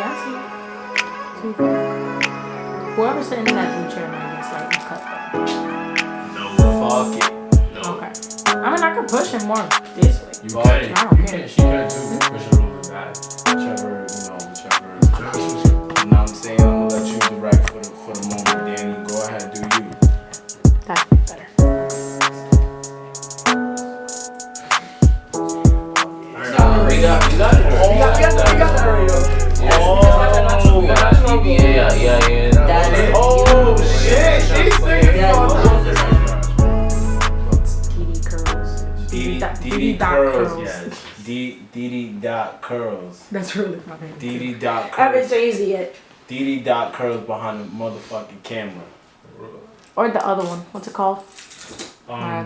Yeah, I see it. Too far. Whoever's sitting in that blue chair might get slightly cut though. No, fuck it. No. Okay. I mean, I could push him more this way. You can. I don't You care. can. She can too. Push it over the back. Whichever. You know what I'm saying? I'm gonna let you direct for the moment, Danny. Go ahead, do you. That's better. You got it. You got that already. Yeah. Oh shit. She's DD curls. DD curls. Yes. DD dot curls. That's really funny. DD dot I haven't curls. changed it yet. DD dot curls behind the motherfucking camera. Or the other one. What's it called? My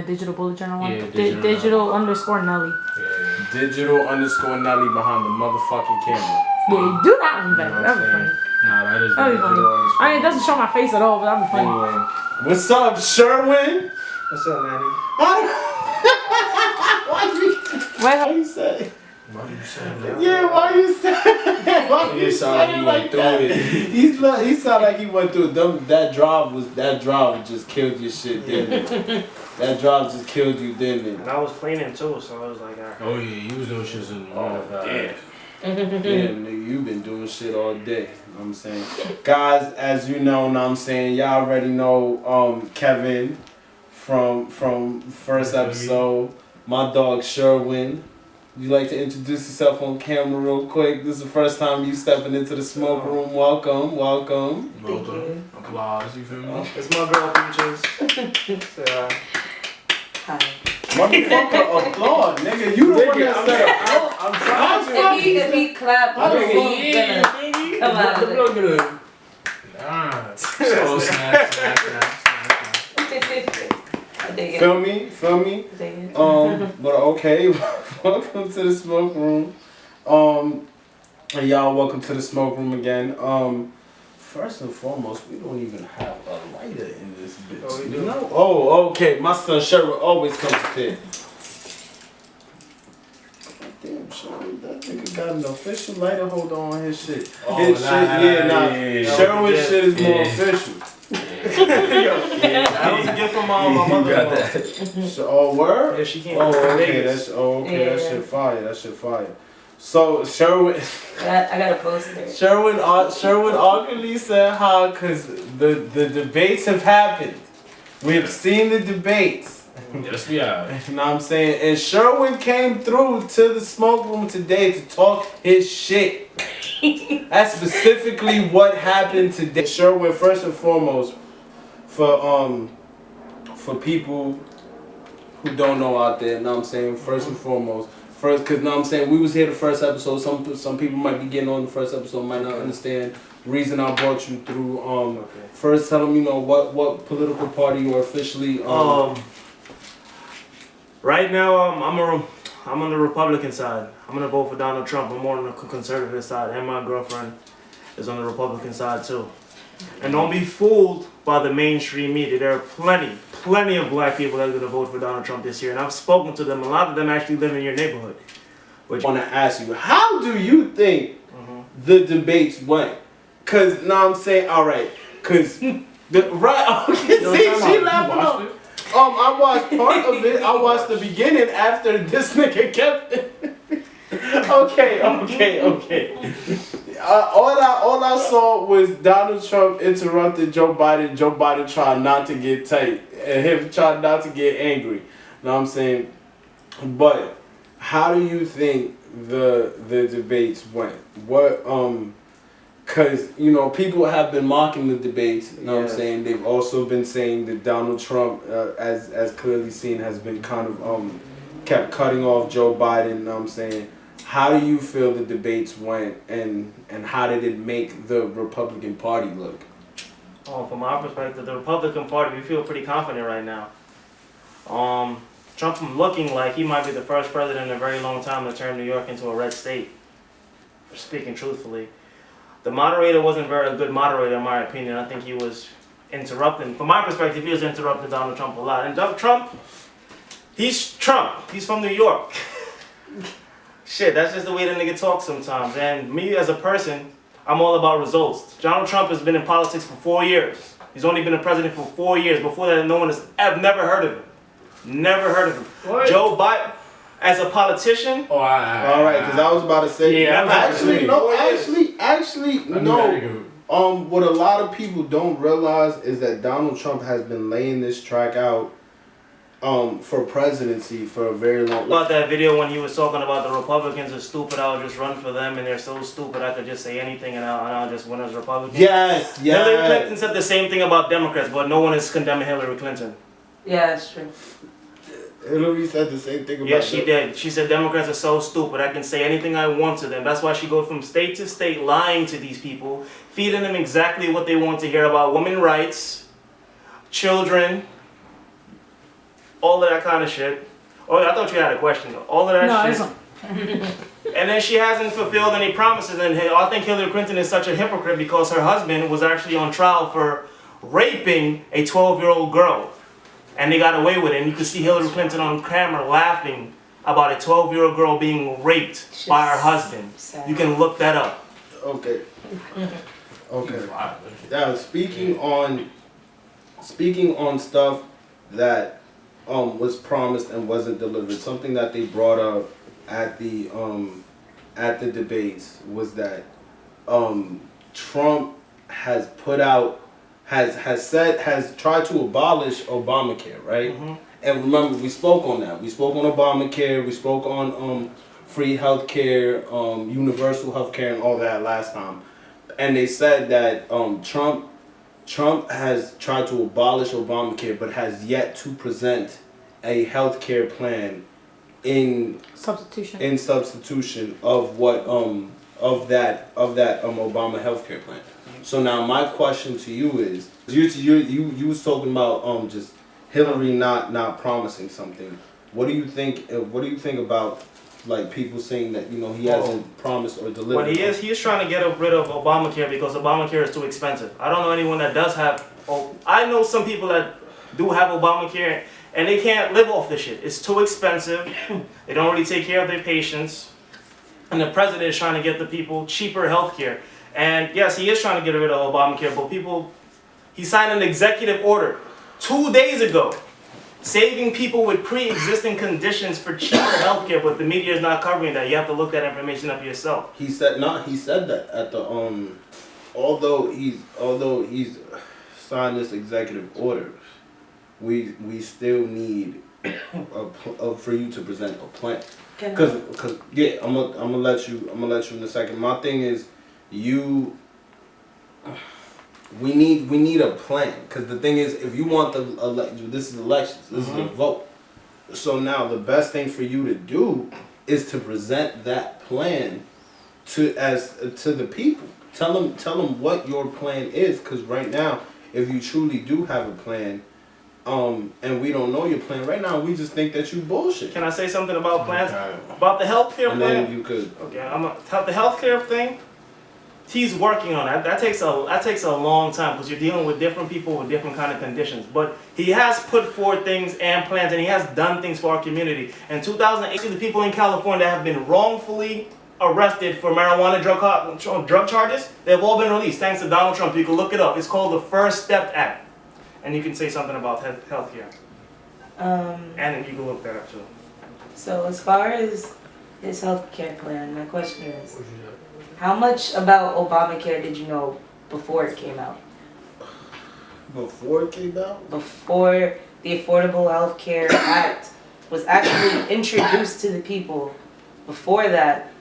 digital bullet journal one. Yeah, digital underscore Nelly. Yeah. Digital underscore Nelly behind the motherfucking camera. Yeah, do that one better. That'd be funny. Nah, that is That'd be funny. I mean, it doesn't show my face at all, but that'd be funny. Anyway, what's up, Sherwyn? What's up, Manny? Why you say? Why you saying that? Yeah, why you say? Why you say like that? He sound like he went through it. That drive just killed your shit, didn't it? That drive just killed you, didn't it? And I was cleaning too, so I was like, alright. Oh yeah, he was doing shit in the morning. Damn. Damn, nigga, you been doing shit all day. You know what I'm saying? Guys, as you know what I'm saying, y'all already know Kevin from first episode. My dog Sherwyn. You like to introduce yourself on camera real quick? This is the first time you stepping into the smoke room. Welcome. Thank you. Applause, you feel me? It's my girl, Peaches. Hi. Motherfucker, applaud, nigga. You the one that said it. I'm trying to. If he clap, I don't know. he's gonna come out of it. Look at him. Nah. So snap. I dig it. Feel me? Dig it. But okay, welcome to the smoke room. And y'all, welcome to the smoke room again. First and foremost, we don't even have a lighter in this bitch. Oh, we you do. know? Oh, okay. My son Sherwyn always comes prepared. Damn, Sherwyn, that nigga got an official lighter holder on his shit. His shit, yeah. Sherwyn's shit is more official. That was a gift from my mother-in-law. So, oh, word? Yeah, she came Oh, from okay. Vegas. That shit fire. That shit fire. So Sherwyn, I got a poster. Sherwyn awkwardly said how, cause the debates have happened. We have seen the debates. Yes, we are. You know what I'm saying? And Sherwyn came through to the smoke room today to talk his shit. That's specifically what happened today. Sherwyn, first and foremost, for people who don't know out there, you know what I'm saying? First and foremost, cause you know what I'm saying, we was here the first episode. Some people might be getting on the first episode, might not understand the reason I brought you through. First tell them, you know, what political party you are officially Right now, I'm on the Republican side. I'm gonna vote for Donald Trump. I'm more on the conservative side, and my girlfriend is on the Republican side too. And don't be fooled by the mainstream media. There are plenty of black people that are gonna vote for Donald Trump this year, and I've spoken to them. A lot of them actually live in your neighborhood. I want to ask you, how do you think the debates went? Cause now I'm saying, all right, cause okay, see, she laughing up. I watched part of it. I watched the beginning after this nigga kept it. Okay. All I saw was Donald Trump interrupted Joe Biden. Joe Biden tried not to get tight, and him tried not to get angry. You know what I'm saying? But how do you think the debates went? What cause you know people have been mocking the debates. You know what I'm saying? They've also been saying that Donald Trump, as clearly seen, has been kind of kept cutting off Joe Biden. You know what I'm saying? How do you feel the debates went, and how did it make the Republican Party look? From our perspective, the Republican Party, we feel pretty confident right now. Trump looking like he might be the first president in a very long time to turn New York into a red state. Speaking truthfully. The moderator wasn't a very good moderator in my opinion. I think he was interrupting. From my perspective, he was interrupting Donald Trump a lot. And Trump, he's Trump. He's from New York. shit, that's just the way the nigga talks sometimes. And me as a person, I'm all about results. Donald Trump has been in politics for 4 years. He's only been a president for 4 years. Before that, no one has never heard of him. Never heard of him. What? Joe Biden, as a politician. Oh, All right, because I was about to say. Yeah, actually, no. Nigga. What a lot of people don't realize is that Donald Trump has been laying this track out, for presidency for a very long. About that video when he was talking about the Republicans are stupid, I'll just run for them, and they're so stupid I could just say anything and I'll just win as Republican. Yes. Hillary Clinton said the same thing about Democrats, but no one is condemning Hillary Clinton. Yeah, that's true. Hillary said the same thing about. Yes, she did. She said Democrats are so stupid, I can say anything I want to them. That's why she goes from state to state lying to these people, feeding them exactly what they want to hear about women's rights, children, all of that kind of shit. Oh, I thought you had a question. All of that shit. And then she hasn't fulfilled any promises. And I think Hillary Clinton is such a hypocrite because her husband was actually on trial for raping a 12-year-old girl. And they got away with it. And you could see Hillary Clinton on camera laughing about a 12-year-old girl being raped by her husband. Sad. You can look that up. Okay. Okay. Now speaking on stuff that was promised and wasn't delivered. Something that they brought up at the debates was that Trump has put out has tried to abolish Obamacare, right? Mm-hmm. And remember, we spoke on that. We spoke on Obamacare. We spoke on free healthcare, universal healthcare, and all that last time. And they said that Trump has tried to abolish Obamacare, but has yet to present a healthcare plan in substitution of what of that Obama healthcare plan. So now my question to you is, you was talking about just Hillary not promising something. What do you think? What do you think about like people saying that he hasn't promised or delivered? What he is trying to get rid of Obamacare because Obamacare is too expensive. I don't know anyone that does have. I know some people that do have Obamacare and they can't live off this shit. It's too expensive. They don't really take care of their patients, and the president is trying to get the people cheaper health care. And yes, he is trying to get rid of Obamacare, but he signed an executive order 2 days ago saving people with pre-existing conditions for cheaper health care, but the media is not covering that. You have to look that information up yourself. He said that at the although he's signed this executive order, we still need for you to present a plan. Cause yeah, I'm gonna let you in a second. My thing is we need a plan, because the thing is, if you want this is elections, this is a vote. So now the best thing for you to do is to present that plan to the people. Tell them what your plan is, because right now, if you truly do have a plan, and we don't know your plan right now, we just think that you bullshit. Can I say something about plans? About the healthcare plan? And then you could. Okay, the healthcare thing. He's working on that. That takes a long time because you're dealing with different people with different kind of conditions. But he has put forth things and plans, and he has done things for our community. In 2008, the people in California that have been wrongfully arrested for marijuana drug charges, they've all been released thanks to Donald Trump. You can look it up. It's called the First Step Act, and you can say something about healthcare. And then you can look that up too. So as far as this healthcare plan, my question is, how much about Obamacare did you know before it came out? Before it came out? Before the Affordable Health Care Act was actually introduced to the people, before that,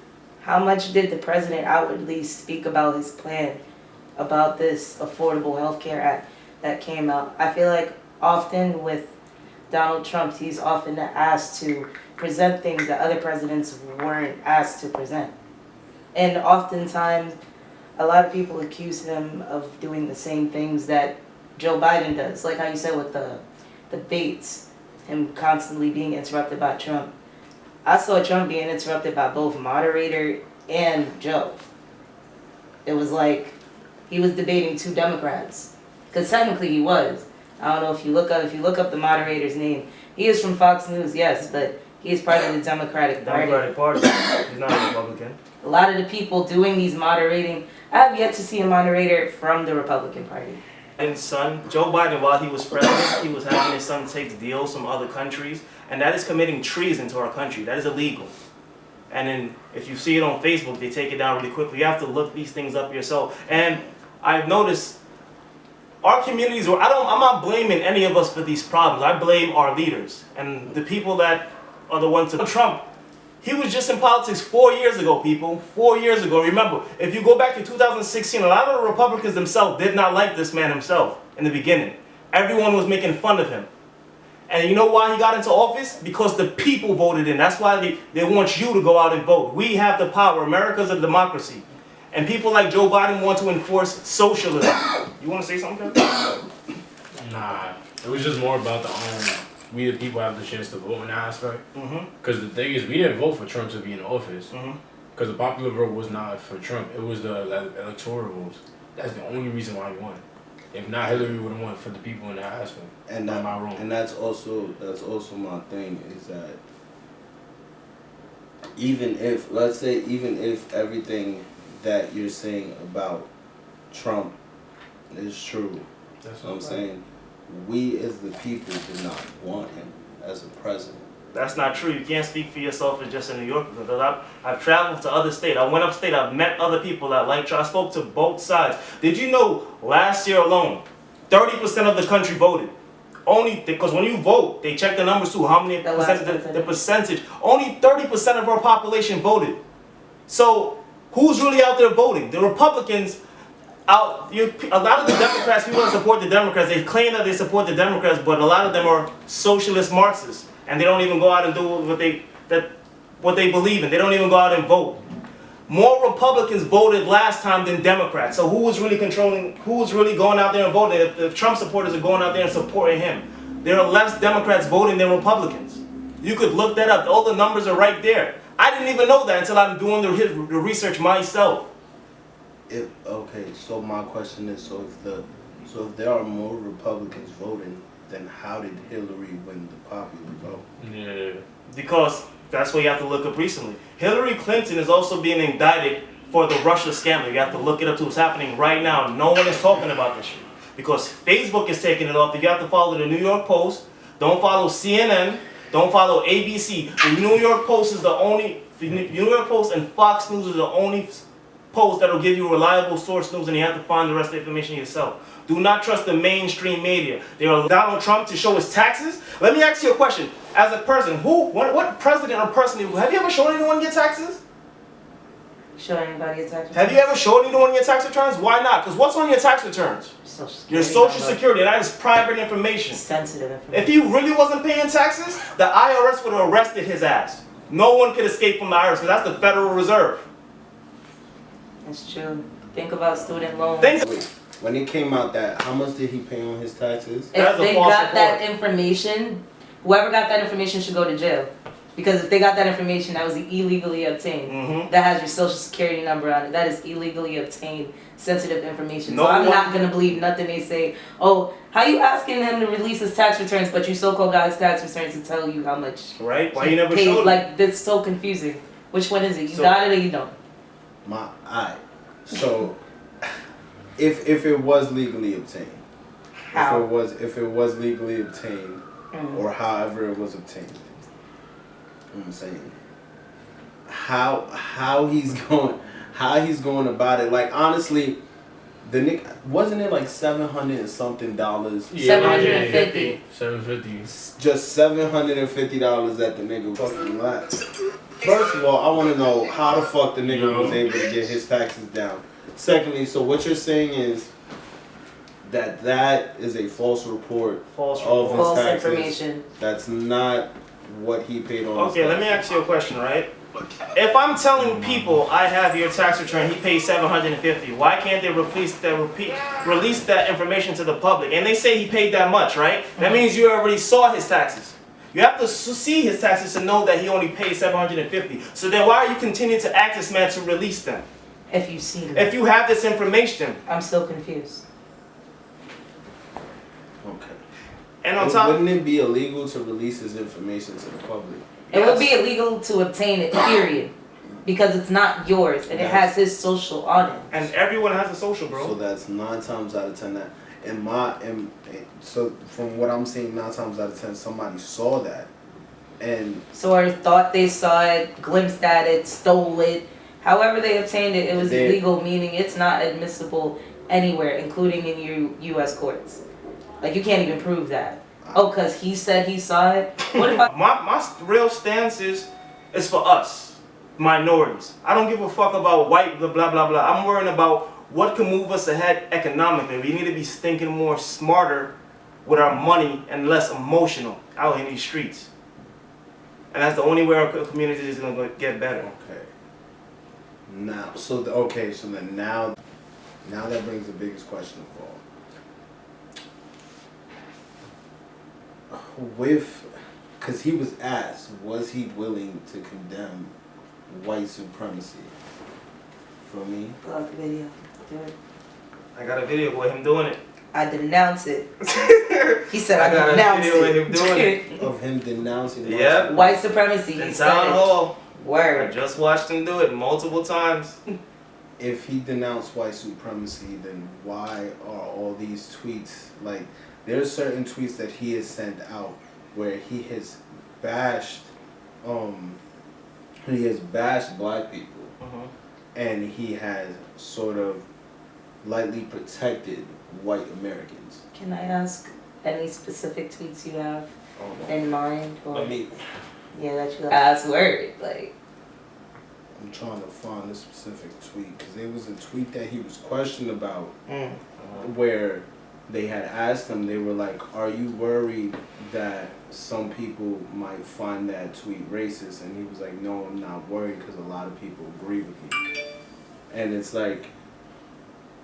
how much did the president outwardly speak about his plan about this Affordable Health Care Act that came out? I feel like often with Donald Trump, he's often asked to present things that other presidents weren't asked to present. And oftentimes, a lot of people accuse him of doing the same things that Joe Biden does. Like how you said with the debates, him constantly being interrupted by Trump. I saw Trump being interrupted by both moderator and Joe. It was like he was debating two Democrats. Because technically he was. I don't know if you look up the moderator's name. He is from Fox News, yes, but He is part of the Democratic Party. Democratic Party. He's not a Republican. A lot of the people doing these moderating, I have yet to see a moderator from the Republican Party. And son, Joe Biden, while he was president, he was having his son take deals from other countries, and that is committing treason to our country. That is illegal. And then if you see it on Facebook, they take it down really quickly. You have to look these things up yourself. And I've noticed our communities, I'm not blaming any of us for these problems. I blame our leaders and the people that are the ones to Trump. He was just in politics 4 years ago, people. 4 years ago. Remember, if you go back to 2016, a lot of the Republicans themselves did not like this man himself in the beginning. Everyone was making fun of him. And you know why he got into office? Because the people voted in. That's why they want you to go out and vote. We have the power. America's a democracy. And people like Joe Biden want to enforce socialism. You want to say something, Kevin? Nah, it was just more about we the people have the chance to vote in that aspect. Because the thing is, we didn't vote for Trump to be in office. Because the popular vote was not for Trump. It was the electoral votes. That's the only reason why he won. If not, Hillary would have won for the people in that aspect. And am I wrong? And that's also my thing is that even if everything that you're saying about Trump is true, That's what I'm saying. We as the people did not want him as a president. That's not true. You can't speak for yourself as just a New Yorker. Because I've traveled to other states. I went upstate. I've met other people that like Trump. I spoke to both sides. Did you know last year alone, 30% of the country voted? Only because when you vote, they check the numbers too. How many percent? The percentage. Only 30% of our population voted. So who's really out there voting? The Republicans. A lot of the Democrats, people that support the Democrats, they claim that they support the Democrats, but a lot of them are socialist Marxists, and they don't even go out and do what they believe in. They don't even go out and vote. More Republicans voted last time than Democrats. So who was really going out there and voting? If Trump supporters are going out there and supporting him, there are less Democrats voting than Republicans. You could look that up. All the numbers are right there. I didn't even know that until I'm doing the research myself. Okay, so my question is, so if there are more Republicans voting, then how did Hillary win the popular vote? Yeah. Because that's what you have to look up recently. Hillary Clinton is also being indicted for the Russia scandal. You have to look it up to what's happening right now. No one is talking about this shit. Because Facebook is taking it off. You have to follow the New York Post. Don't follow CNN. Don't follow ABC. The New York Post is the New York Post and Fox News are the only post that will give you reliable source news, and you have to find the rest of the information yourself. Do not trust the mainstream media. They are Donald Trump to show his taxes. Let me ask you a question. As a person, what president or person, have you ever shown anyone your taxes? Show anybody your tax returns? Have you ever shown anyone your tax returns? Why not? Because what's on your tax returns? Your Social Security. That is private information. Sensitive information. If he really wasn't paying taxes, the IRS would have arrested his ass. No one could escape from the IRS because that's the Federal Reserve. It's true. Think about student loans. Wait, when it came out that, how much did he pay on his taxes? If they got that information, whoever got that information should go to jail. Because if they got that information that was illegally obtained, that has your social security number on it, that is illegally obtained sensitive information. So I'm not going to believe nothing they say. Oh, how you asking him to release his tax returns, but you so-called got his tax returns to tell you how much right? Why you never showed Like, that's so confusing. Which one is it? You got it or you don't? So, if it was legally obtained, How? if it was legally obtained, or however it was obtained, I'm saying, how he's going about it? Like honestly, wasn't it like $700 and something? $750. $750. Just $750 that the nigga fucking last. First of all, I want to know how the fuck the nigga was able to get his taxes down. Secondly, so what you're saying is that is a false report of his taxes. Information. That's not what he paid on. Okay, let me ask you a question, right? If I'm telling people I have your tax return, he paid $750. Why can't they release that information to the public? And they say he paid that much, right? That means you already saw his taxes. You have to see his taxes to know that he only paid $750. So then why are you continuing to ask this man to release them? If you see them. If you have this information. I'm still confused. Okay. And on top, wouldn't it be illegal to release his information to the public? It would be illegal to obtain it, period. Because it's not yours and it has his social on it. And everyone has a social, bro. So that's 9 times out of 10 that. So from what I'm seeing, 9 times out of 10, somebody saw that. And so or thought they saw it, glimpsed at it, stole it. However they obtained it, it was illegal, meaning it's not admissible anywhere, including in U.S. courts. Like, you can't even prove that. Oh, because he said he saw it? What if my real stance is for us, minorities. I don't give a fuck about white, blah, blah, blah, blah. I'm worrying about what can move us ahead economically. We need to be thinking more smarter with our money and less emotional out in these streets. And that's the only way our community is going to get better. Okay. Now, so then now that brings the biggest question of all. Because he was asked, was he willing to condemn white supremacy? For me? Pull out the video. Do it. I got a video with him doing it. I denounce it. He said I got denounce a video it. with him doing it. Of him denouncing Yep. White supremacy. In He said town it. hall. I Word. just watched him do it multiple times. If he denounced white supremacy, then why are all these tweets, like, there's certain tweets that he has sent out where he has bashed black people, and he has sort of lightly protected white Americans. Can I ask any specific tweets you have in mind? Or, that you ask word. Like, I'm trying to find a specific tweet because there was a tweet that he was questioned about where they had asked him, they were like, are you worried that some people might find that tweet racist? And he was like, no, I'm not worried because a lot of people agree with me. And it's like,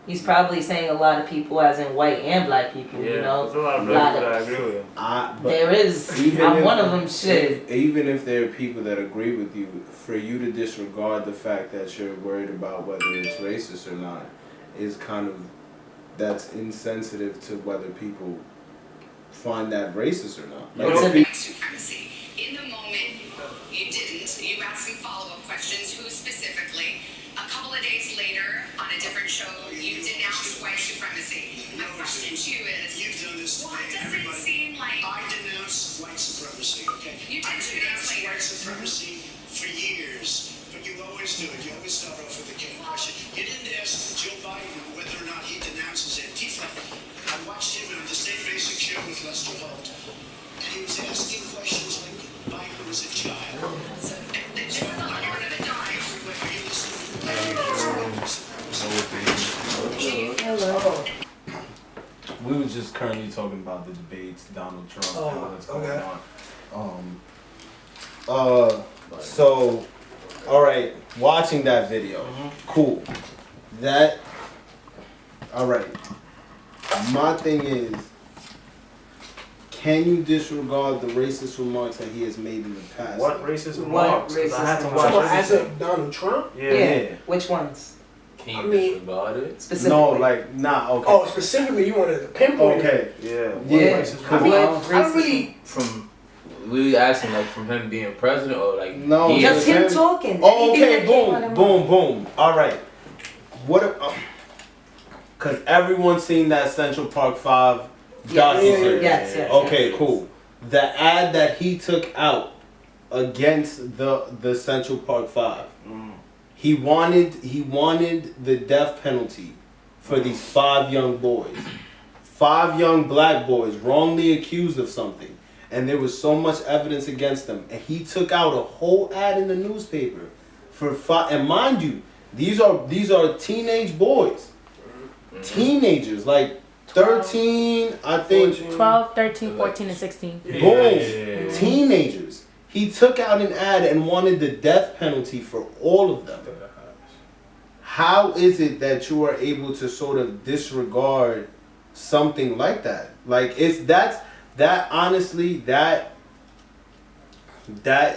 he's probably saying a lot of people as in white and black people, Yeah, you know? there's a lot of black people that agree with him. There is. I'm one of them, shit. Even if there are people that agree with you, for you to disregard the fact that you're worried about whether it's racist or not is kind of, that's insensitive to whether people find that racist or not. Like, white supremacy. In the moment, you didn't. You asked some follow-up questions. Who specifically? A couple of days later, on a different show, you denounced white supremacy. My question to you is, you've done this to why me. does it seem like I denounced white supremacy, okay? You did 2 days later. White supremacy for years, but you always do it. You always start off with the game question. You didn't ask Joe Biden whether or not he denounces Antifa. I watched him on the same basic show with Lester Holt, and he was asking questions like Biden was a child. This is the heart of the dime. Are you listening? Hello. We were just currently talking about the debates, Donald Trump, and what's going on. So, all right, watching that video, cool. That, all right. My thing is, can you disregard the racist remarks that he has made in the past? What racist remarks? 'Cause I had to watch So as everything. of Donald Trump? Yeah. Which ones? Can I you mean- disregard it? Specifically. No, like, nah, okay. Oh, specifically, you wanted to pinpoint it. Okay. Yeah. Yeah. I mean, I don't really. From we asking like from him being president or like No, he Just is- him talking. Oh, Anything okay, that came out of boom, him. boom, boom. All right. What? Because everyone's seen that Central Park 5 docuseries. Yes. Okay, cool. The ad that he took out against the Central Park 5. He wanted the death penalty for these 5 young boys. 5 young black boys wrongly accused of something. And there was so much evidence against them. And he took out a whole ad in the newspaper for 5. And mind you, these are teenage boys. Teenagers, like 13, I think. 12, 13, 14, and 16. Boom. Teenagers. He took out an ad and wanted the death penalty for all of them. How is it that you are able to sort of disregard something like that? Like, honestly, that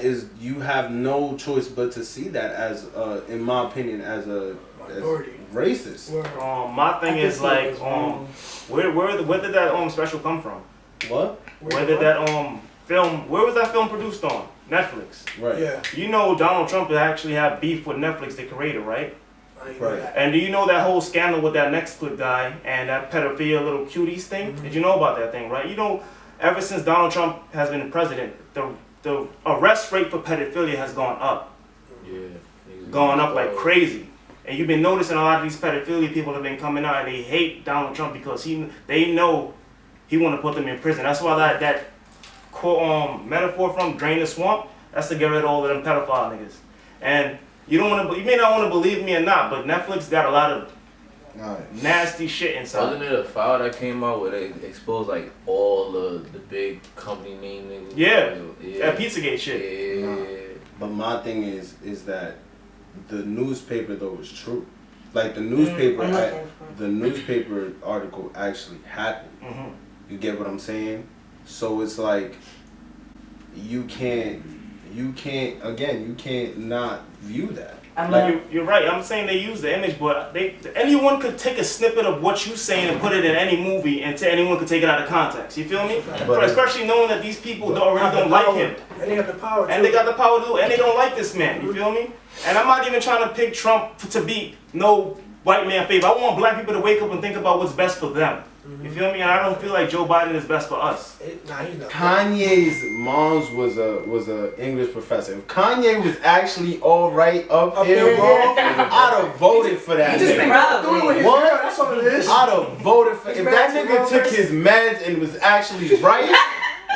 is, you have no choice but to see that as, in my opinion, as racist. My thing is like, where did that special come from? What? Where did that film? Where was that film produced on? Netflix. Right. Yeah. You know Donald Trump actually have beef with Netflix, the creator, right? Right. And do you know that whole scandal with that Netflix guy and that pedophilia little cuties thing? Did you know about that thing, right? You know, ever since Donald Trump has been president, the arrest rate for pedophilia has gone up. Yeah. Gone up like crazy. And you've been noticing a lot of these pedophilia people have been coming out and they hate Donald Trump because they know he want to put them in prison. That's why that quote metaphor from drain the swamp, that's to get rid of all of them pedophile niggas. And you may not want to believe me or not, but Netflix got a lot of nasty shit inside. Wasn't it a file that came out where they exposed like all the big company name niggas? Yeah. That Pizzagate shit. Yeah. But my thing is that the newspaper though is true. Like the newspaper, the newspaper article actually happened. Mm-hmm. You get what I'm saying? So it's like you can't not view that. You're right. I'm saying they use the image, but anyone could take a snippet of what you're saying and put it in any movie, and anyone could take it out of context. You feel me? But especially knowing that these people already don't like him. And they got the power. And they got the power to do it, and they don't like this man. You feel me? And I'm not even trying to pick Trump to be no white man favor. I want black people to wake up and think about what's best for them. You feel me? And I don't feel like Joe Biden is best for us. Nah, he's not. Kanye's mom's was a English professor. If Kanye was actually all right up here, bro, I'd have voted for that. He just been doing with his girl. That's all it is. I'd have voted for if that nigga took his meds and was actually right.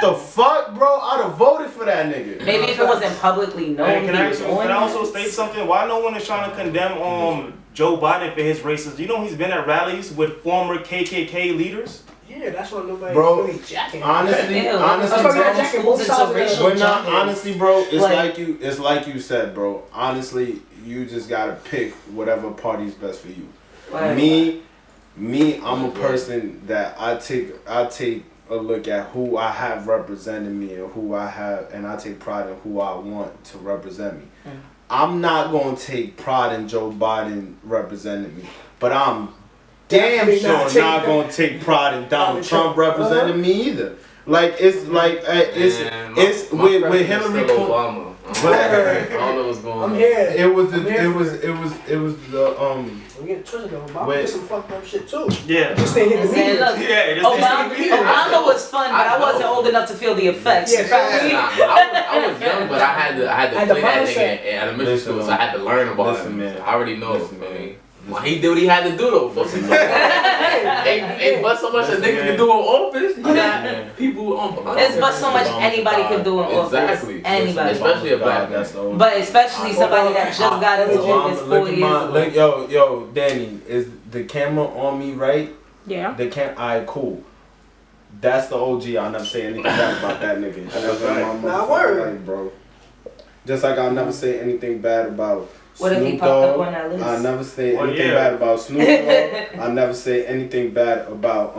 The fuck, bro? I'd have voted for that nigga. Maybe if it wasn't publicly known. Hey, can I also state something? Why no one is trying to condemn Joe Biden for his racism? You know he's been at rallies with former KKK leaders. Yeah, that's why nobody really jacking. Honestly, bro, it's like you said, bro. Honestly, you just gotta pick whatever party's best for you. Right. Me, I'm a person that I take a look at who I have representing me and I take pride in who I want to represent me. I'm not gonna take pride in Joe Biden representing me, but I'm damn sure not gonna take pride in Donald Trump representing me either. Like it's with Hillary Clinton. I don't know what's going on. I'm here. It was the We get twisted though. Obama did some fucked up shit too. Yeah. Just ain't hit the media. Obama was fun, but I wasn't old enough to feel the effects. I was young, but I had to play that nigga in elementary school, so I had to learn about him. Man. I already know. Well, he did what he had to do though. Ain't but so much a nigga can do in office. You got people It's but so much anybody can do in office. Exactly. Anybody. Especially a black man. But especially somebody that just got into office 4 years ago. Yo, Danny, is the camera on me right? Yeah. Alright, cool. That's the OG. I'll never say anything bad about that nigga. That's Not word. Life, bro. Just like I'll never say anything bad about What if he Snoop popped up Dogg. on that list? I'll never say anything bad about Snoop Dogg. I'll never say anything bad about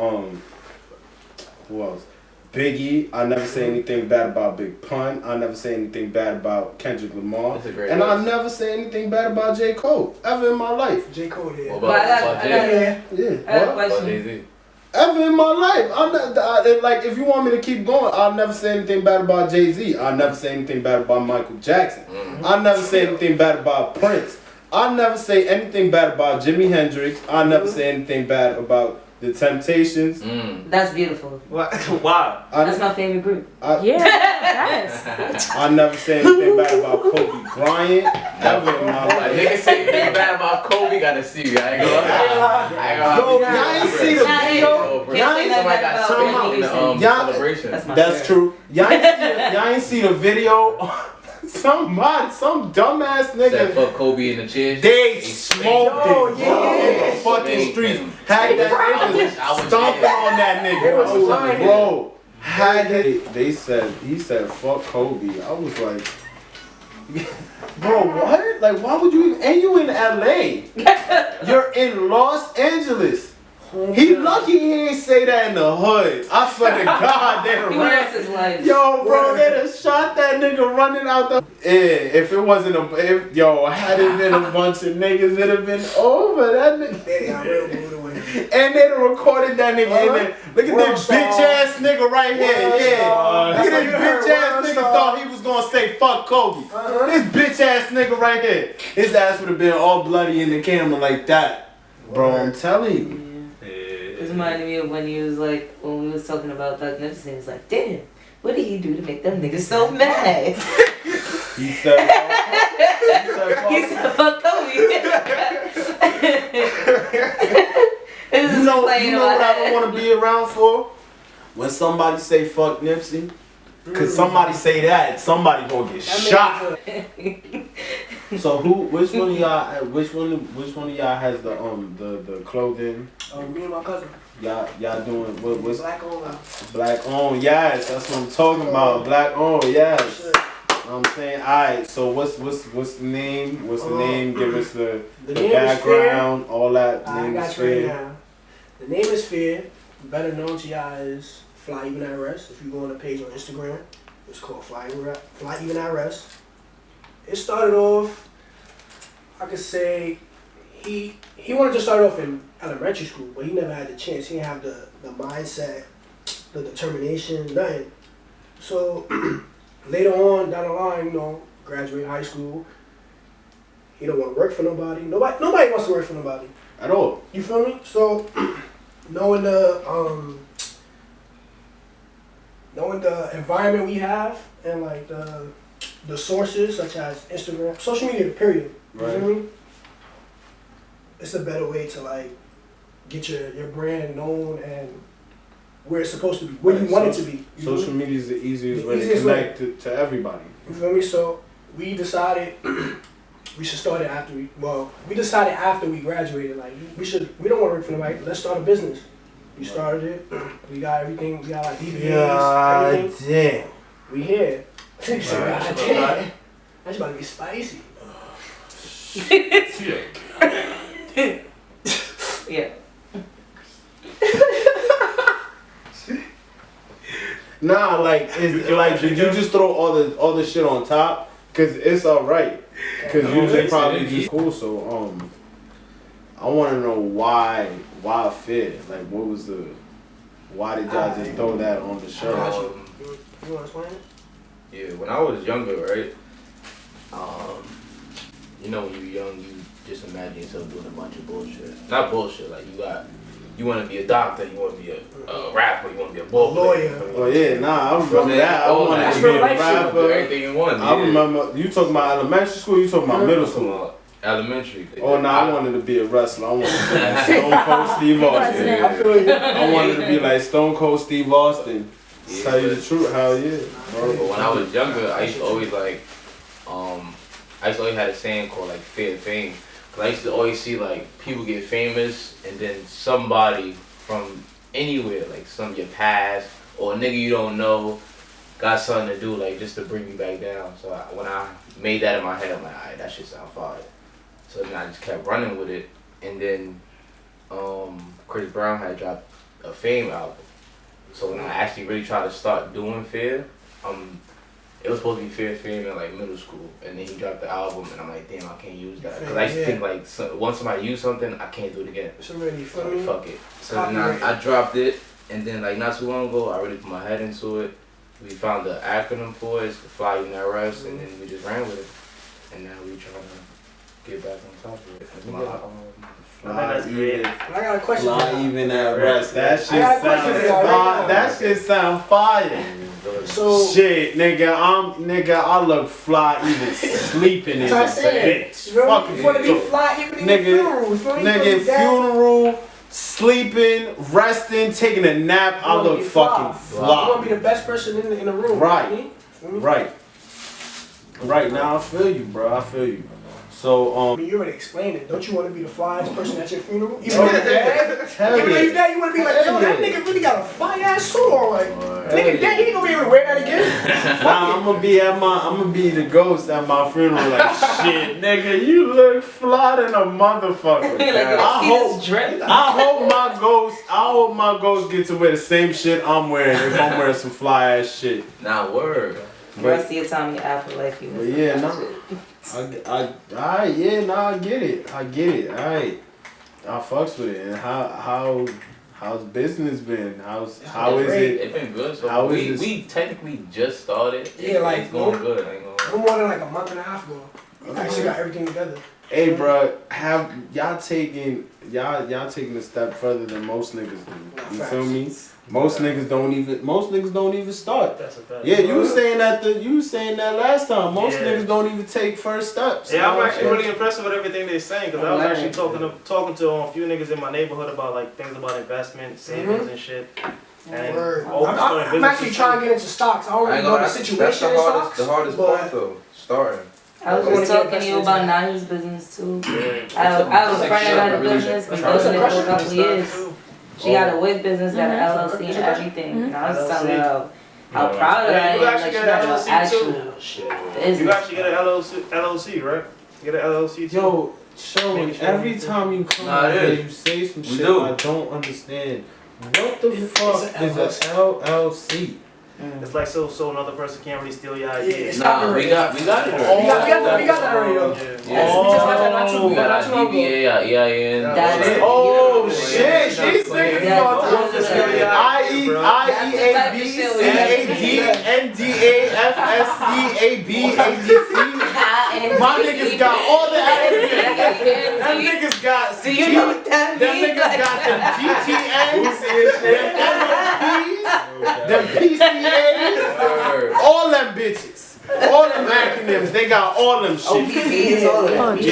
who else? Biggie. I'll never say anything bad about Big Pun. I'll never say anything bad about Kendrick Lamar. And I'll never say anything bad about J. Cole ever in my life. J. Cole, yeah. But I got a question. Ever in my life. I'm not like if you want me to keep going, I'll never say anything bad about Jay-Z. I'll never say anything bad about Michael Jackson. I'll never say anything bad about Prince. I'll never say anything bad about Jimi Hendrix. I'll never say anything bad about The Temptations. That's beautiful. Wow. That's my favorite group. Yes. I'll never say anything bad about Kobe Bryant. Ever in my life. Nigga say anything bad about Kobe, gotta see you. I ain't gonna lie. Y'all ain't see the video. That's true. Y'all ain't see the video. Some dumbass nigga. Said fuck Kobe in the chest. They smoked it in the fucking streets. Had that nigga stomping on that nigga. Bro, he said fuck Kobe. I was like, bro, what? Like, why would you even? And you in LA? You're in Los Angeles. He lucky he ain't say that in the hood. I swear to God, they done ran his life. Yo, bro, they done shot that nigga running out the. If it wasn't had it been a bunch of niggas, it'd have been over. That nigga. And they done recorded that nigga. And then, look at this bitch ass nigga right here. Yeah. Look at this bitch ass nigga thought he was gonna say fuck Kobe. This bitch ass nigga right here. His ass would have been all bloody in the camera like that. Bro, I'm telling you. It reminded me of when he was like, when we was talking about Doug Nipsey, he was like, damn, what did he do to make them niggas so mad? He said, fuck Kobe. You know what I don't want to be around for? When somebody say fuck Nipsey. Cause somebody say that, somebody gonna get shot. So which one of y'all has the clothing? Me and my cousin. Y'all doing what's Black on. Black on, yes, that's what I'm talking about. Black on, yes. I'm saying, alright, so what's the name? What's the name? Give us the background, all that. I got you right now. The name is F.E.A.R. Better known to y'all as Fly Even at Rest. If you go on the page on Instagram, it's called Fly Even at Rest. It started off, I could say, he wanted to start off in elementary school, but he never had the chance. He didn't have the mindset, the determination, nothing. So later on down the line, you know, graduate high school, he don't want to work for nobody. Nobody wants to work for nobody. At all. You feel me? So knowing the environment we have and like the sources such as Instagram, social media, period. You feel me? It's a better way to like get your brand known and where it's supposed to be, where you want it to be. Social media is the easiest way to connect to everybody. You feel me? So we decided we should start it after we decided after we graduated, like we don't want to work for nobody, let's start a business. We started it, we got everything, we got like DVDs, everything. Damn. We here. God damn. That's about to be spicy. Yeah. Nah, like did you just throw all the shit on top? Cause it's alright. Cause usually probably just cool. So I want to know why F.E.A.R. Like why did y'all just throw that on the show? You want to explain it? Yeah, when I was younger, right? You know, when you're young, you just imagine yourself doing a bunch of bullshit. Not bullshit, like you want to be a doctor, you want to be a rapper, you want to be a ball player. Oh yeah, nah, I remember that. I wanted to be a rapper. Everything you want. I remember you talking about elementary school. You talking about middle school? Elementary. Oh no, I wanted to be a wrestler. I wanted to be like Stone Cold Steve Austin. I wanted to be like Stone Cold Steve Austin. Yeah, tell you the truth, hell yeah. But when I was younger, I used to always have a saying called like fear of fame. Cause I used to always see like people get famous and then somebody from anywhere, like some of your past or a nigga you don't know, got something to do like just to bring you back down. So when I made that in my head, I'm like, alright, that shit sound fire. So then I just kept running with it, and then Chris Brown had dropped a Fame album. So when I actually really tried to start doing F.E.A.R, it was supposed to be F.E.A.R in like middle school, and then he dropped the album, and I'm like, damn, I can't use that. Cause I used to think like once somebody used something, I can't do it again. So really funny. So fuck it. So then I dropped it, and then like not too long ago, I really put my head into it. We found the acronym for it, it's Fly Even at Rest, and then we just ran with it, and now we trying to get back on top of it. It's my, I got a question. Fly Even at Rest. That shit sound fire. So shit, nigga, I look fly even sleeping in this bitch. You wanna be fly even in nigga, funeral, sleeping, resting, taking a nap. I look fucking fly. You wanna be the best person in the room. Right. Right now, I feel you, bro. I feel you. So you already explained it. Don't you want to be the flyest person at your funeral? Even though you're dead? Even though you're dead, you want to be like, yo, that nigga really got a fire ass suit on. Like, nigga dead, he ain't gonna be able to wear that again. Nah, I'm gonna be the ghost at my funeral. Like, shit, nigga, you look fly than a motherfucker. I hope my ghost get to wear the same shit I'm wearing if I'm wearing some fly ass shit. Nah, word. The rest of your time in your afterlife, you but yeah, nah. I get it. Alright. I fucks with it. And how's business been? How is great. it? It's been good. So How is we technically just started. Yeah, like, it's going good. I ain't gonna No more than like a month and a half ago. We actually got everything together. Hey, bro, have y'all taking a step further than most niggas do? You feel me? Most niggas don't even start. That's a fact. Yeah, you was saying that last time. Most niggas don't even take first steps. Yeah, I'm actually really impressed with everything they're saying because I was actually talking to a few niggas in my neighborhood about like things about investment, savings and shit. And I'm actually trying to get into stocks. I don't really know the situation in stocks. The hardest part though, starting. I was just talking to you about Naya's business too. I have a friend that got a business, been building it for a couple years. She got a wig business, got an LLC and everything. And I was telling her how proud I am. You actually get an LLC too. Business. You actually get an LLC, right? You get an LLC too. Yo, Sherwyn, every time you come out here, you say some shit I don't understand. What the fuck is an LLC? It's like so another person can't really steal your ideas. Nah, we got it. We got that already though. We just got that not too We got our long ago. DBA, our EIN. Oh shit! These niggas gonna do this. IEABCADFSCABADC. My niggas got all the acronyms. Them niggas got. Do you know what that Them means? niggas got them GTNs, them MOPs, them PCAs, all them bitches. All them acronyms, they got all them shit. OPP is all of it.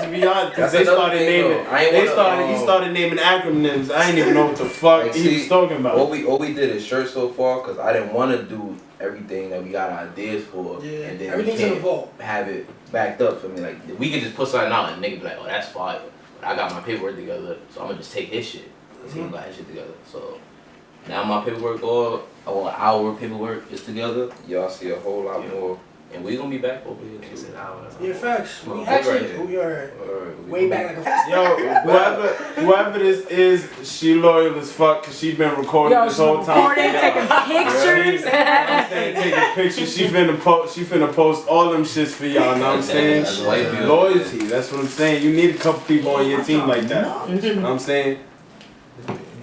To be honest, cause they started naming. He started naming acronyms. I didn't even know what the fuck he was talking about. What we did is shirts so far, cause I didn't want to do everything that we got ideas for, and then Everything's in the vault. have it backed up for me. Like We could just put something out and nigga be like, oh, that's fire. But I got my paperwork together, so I'm gonna just take his shit. Cause he ain't got his shit together. So now my paperwork our paperwork is together. y'all see a whole lot more. And we gonna be back over here too. Yeah, facts. Well, We actually, right we are Alright, way back like a Yo, whoever this is, she loyal as fuck cause she been recording this whole time. Taking pictures. I'm saying taking pictures. She finna post all them shits for y'all. Know what I'm saying? That's white people. Loyalty. That's what I'm saying. You need a couple people on your team like that. Know what I'm saying?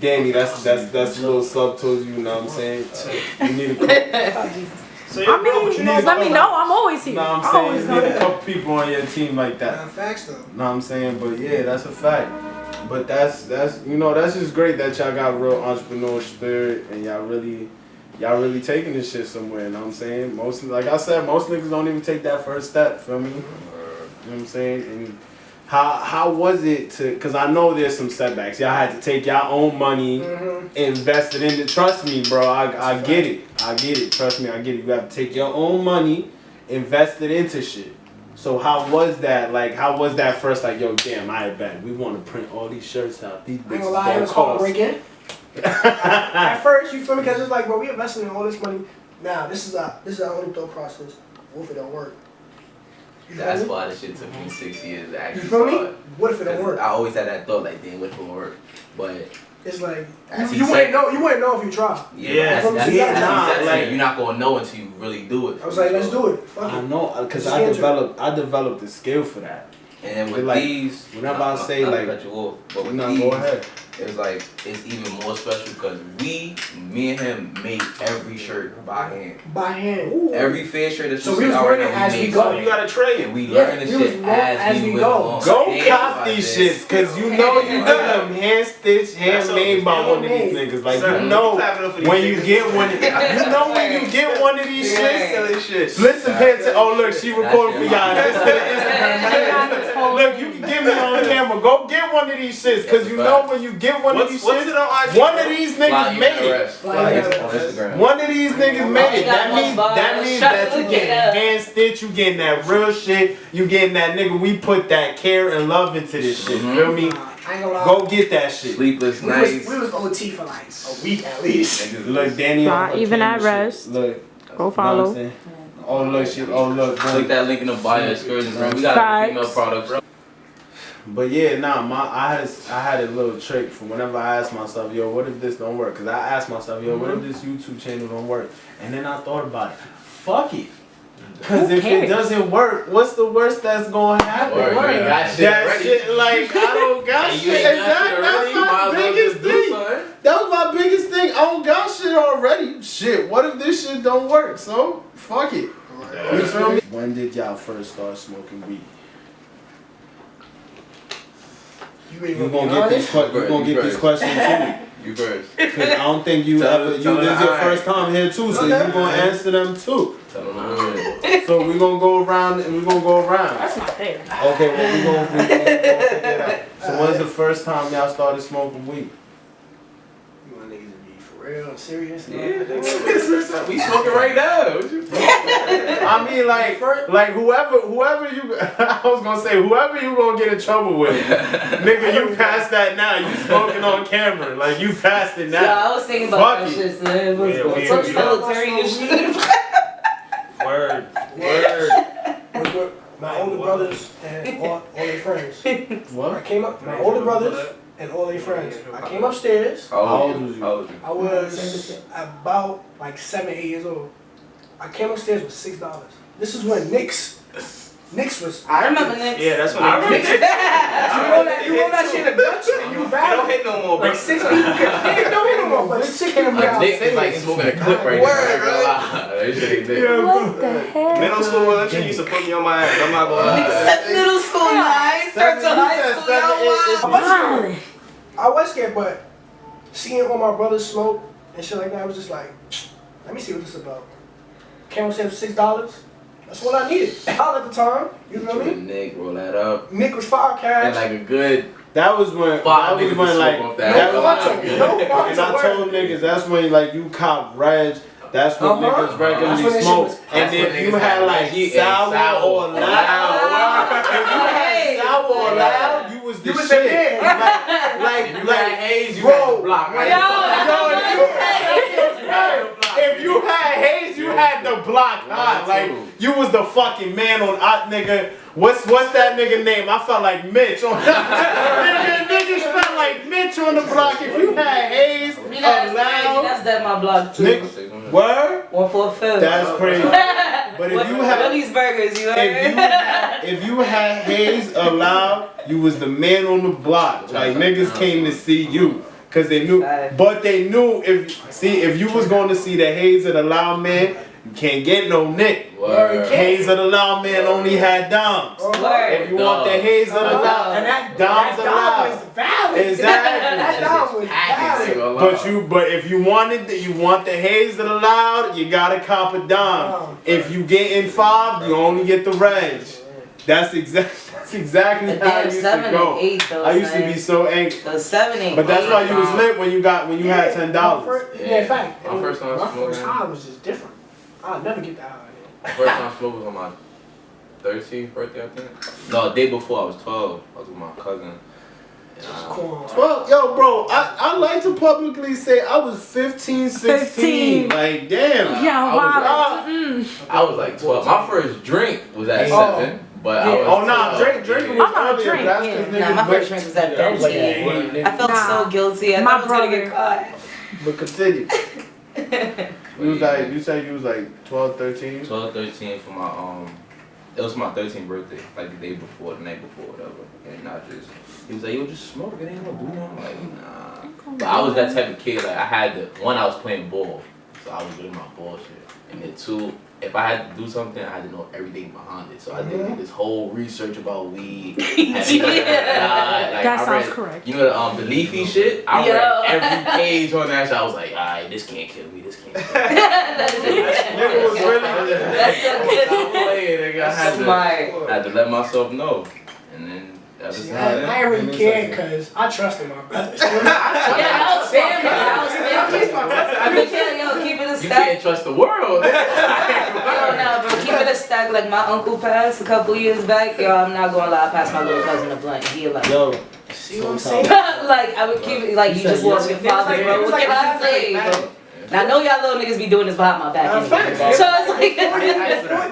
Danny, that's a little sub to you. Know what I'm saying? You need a couple. So I mean, let me know. I'm always here. Know what I'm saying? You need a couple people on your team like that. facts though. Know what I'm saying? But yeah, that's a fact. But that's just great that y'all got real entrepreneurial spirit and y'all really taking this shit somewhere. Know what I'm saying? Like I said, most niggas don't even take that first step. Feel me? You know what I'm saying? And how was it cause I know there's some setbacks. Y'all had to take your own money, invest it in it. Trust me, bro. I get it. Trust me, I get it. You have to take your own money, invest it into shit. So how was that? Like, how was that first? Like, yo, damn, I bet we want to print all these shirts out. These bitches I ain't gonna lie, it was hard breaking. At first, you feel me? Cause it's like, bro, we investing in all this money. Now, this is our only thought process. What if it don't work? That's why this shit took me 6 years to actually You feel me? start. What if it don't work? I always had that thought, like, damn, which one work? But It's like as he you said- wouldn't know if you try. yeah, From that's the as he beginning. said, like- you're not gonna know until you really do it. I was like, let's do it. Fuck I it. know, cause Just I get developed the skill for that. And then with Like, these, whenever I say, not to like- cut you off, but with No, these, go ahead. it's like it's even more special because me and him made every shirt by hand. By hand. Every F.E.A.R shirt that So you we see was out right learning now, as we we made go. So you gotta trade. and we Yeah, learn this we was shit learning as we went go. along. Go And cop like these this. shits, cause you know you get them hand stitched, handmade by one of these niggas. Like Sir, you know clap it up for these when you niggas. get one, you know when you get one of these shits. Shit. Listen, pay attention. Oh look, she recording for y'all. This to the Instagram. Look, you can get me on camera. Go get one of these shits, cause you know when you get one of these What's it shits, on IG? one of these niggas made it. On Instagram. One of these niggas made it. That means that you getting hand stitched, you getting that real shit, you getting that nigga. We put that care and love into this shit. Feel me? I ain't gonna lie. Go get that shit. Sleepless We nights. was OT for like a week at least. Look, Danny. Not on even camera at shit. rest. Look. Go Know what follow. I'm saying? Oh look, shit. Oh look. Click that link in the bio excursions, bro. We got Facts. female products. But yeah, I had a little trick for whenever I asked myself, yo, what if this don't work? Cause I asked myself, yo, what if this YouTube channel don't work? And then I thought about it. Fuck it. Cause if it doesn't work, what's the worst that's gonna happen? Or you ain't got shit That already. shit, like, I don't got And shit. you ain't got shit Exactly. already, you might That's as my well biggest just do thing. something. That was my biggest thing. I don't got shit already. Shit, what if this shit don't work? So, fuck it. You feel me? When did y'all first start smoking weed? You gonna get this question too. You first. Cause I don't think you Tell ever. them This is your alright. first time here too, so you gonna answer them too. Tell them the So we gonna go around and we gonna go around. That's not fair. Okay, well we gonna figure it out. So when's the first time y'all started smoking weed? You want niggas to be for real, serious? Yeah, we smoking right now. What you I mean, like whoever you. I was gonna say whoever you gonna get in trouble with, nigga. You passed that now. You smoking on camera, like you passed it now. Yeah, I was thinking about Fuck that it. shit, son. What's Yeah, going we- on? we- Military and shit. Word. With my older brothers and all their friends. I What? came up, my older brothers and all their friends. I came upstairs. How old old was was you? you? How old was you? I was about like 7, 8 years old. I came upstairs with $6. This is when Knicks was. I remember Nick. Yeah, that's when I they remember- You roll that shit in Dutch and you They don't battle. hit no more, bro. Like 6 people. They don't hit no more, but 6 people A got dick is like smoking a clip right now. Word, That shit ain't dick. What the heck? Middle school election used to put me on my ass. I'm not gonna lie. Middle school nice. Starts to high school. Yo, wow. Violent. I was scared, but seeing all my brothers smoke and shit like that, I was just like, let me see what this is about. Came upstairs with $6. That's what I needed. At the time, you feel me? Nick, roll that up. Nick was 5 cash. And like a good That was when. five That was niggas when to like. smoke off That that. No was, fucking- no fucking and I word. told niggas that's when like you cop reg. That's when Uh-huh. niggas regularly That's when that smoke. shit was- And that's when if you niggas had had like Reggie and sour sour or or loud, loud. if you had sour or loud, you was the was shit. the man. If you had haze, you bro, had the block, right? if you had haze, you had the block hot. Like you was the fucking man on nigga. What's that nigga name? I felt like Mitch on niggas felt like Mitch on the block. If you had haze, You know, that's crazy. loud, That's that my block too. nigga, word. 145. That's crazy. But if you had Willie's Burgers, you heard? if you had haze allowed, you was the man on the block. Like niggas came to see you. Cause they knew, but they knew if you was going to see the haze of the loud man, you can't get no Nick. Word. Haze of the loud man only had Doms. If you want the haze of the loud, And that Doms Dom allowed. was valid. Exactly. That Dom was valid. But if you want the haze of the loud, you gotta cop a Dom. If you get in 5, you only get the reg. That's exactly how I used to 7 go. and 8 though. I used to be so angry. The 7 and But that's 8. why you was lit when you had $10. Yeah, in fact. My first time My first smoking. high was just different. I'll never get that high. First time I smoked was on my 13th birthday, I think. No, the day before I was 12. I was with my cousin. Well, yo, bro, I like to publicly say I was 15, 16. Like, damn. Yeah, I wow. was like 12. My first drink was at Oh. 7, but I was Oh, nah, 12. drinking I'm was not a earlier. drink, That's yeah. because Nah, niggas my but- first drink was at Yeah, I was like, 13. yeah, I felt Nah. so guilty. I My thought I was gonna brother. get caught. But continue. You said you was like 12, 13? 12, 13 for my it was my 13th birthday, like the day before, the night before, whatever. And he was like, yo, just smoke, it ain't gonna do nothing. I'm like, nah. But I was that type of kid, like I was playing ball, so I was doing my ball shit. And then 2, if I had to do something, I had to know everything behind it. So I did this whole research about weed. That sounds correct. You know the leafy shit? I Yo. read every page on that shit. I was like, alright, this can't kill me, this can't kill me. Nigga was really. That's so good. I had to let myself know. And then that was See, I ain't really care because I trusted my brothers. Yeah, that was family. That was family. I mean, yo, keep it a You stack. can't trust the world. No, bro, keep it a stack. Like my uncle passed a couple years back. Yo, I'm not gonna lie, I passed my little cousin a blunt. He like, Yo, See what I'm saying? like I would keep it like you just lost your father, bro. What can I say, bro? Now I know y'all little niggas be doing this behind my back. Anyway. So it's like,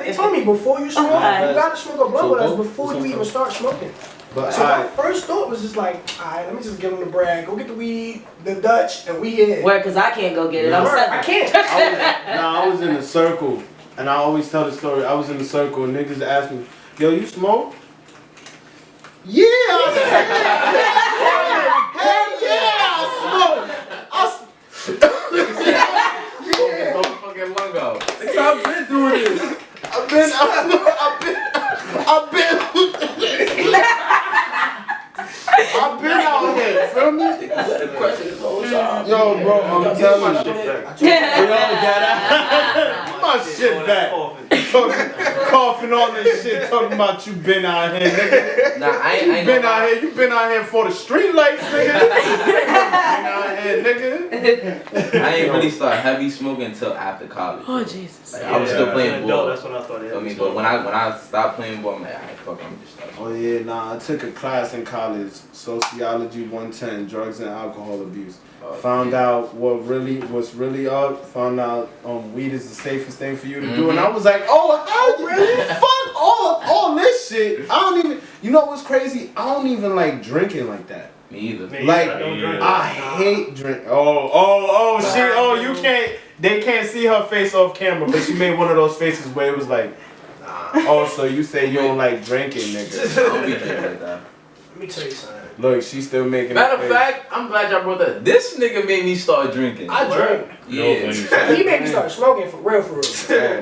They told me before you smoke, Alright. you gotta smoke a blunt with us So, before you even start smoking. but So my I. first thought was just like, alright, let me just give them the brag. Go get the weed, the Dutch, and we in. where? Cause I can't go get it. I'm Word, 7. I can't. I was in a circle and I always tell the story. I was in the circle and niggas ask me, yo, you smoke? Yeah, I said, hell yeah, I smoke. Don't fucking lung out. Nigga, I've been doing this. I've been out here, feel me? Yo, bro, I'm telling you. My shit back. Coughing on this shit, talking about you been out here, nigga. Nah, I ain't been out here. You been out here for the street lights, nigga. Been out here, nigga. I ain't really start heavy smoking until after college. Oh Jesus. Like, I was still playing ball. That's when I started. I mean, but when I stopped playing ball, I'm like, alright, fuck, I'm just start. Oh yeah, nah. I took a class in college, sociology 110, drugs and alcohol abuse. Found out what's really up. Found out weed is the safest thing for you to do, and I was like, oh, really? Fuck all this shit. I don't even. You know what's crazy? I don't even like drinking like that. Me either. Like I hate drink. Oh, shit. Oh, you can't. They can't see her face off camera, but she made one of those faces where it was like, oh, so you say you don't like drinking, nigga? I don't be drinking like that. Let me tell you something. Look, she's still making. Matter of fact, I'm glad y'all brought that. This nigga made me start drinking. I drink. Yeah. He made me start smoking for real.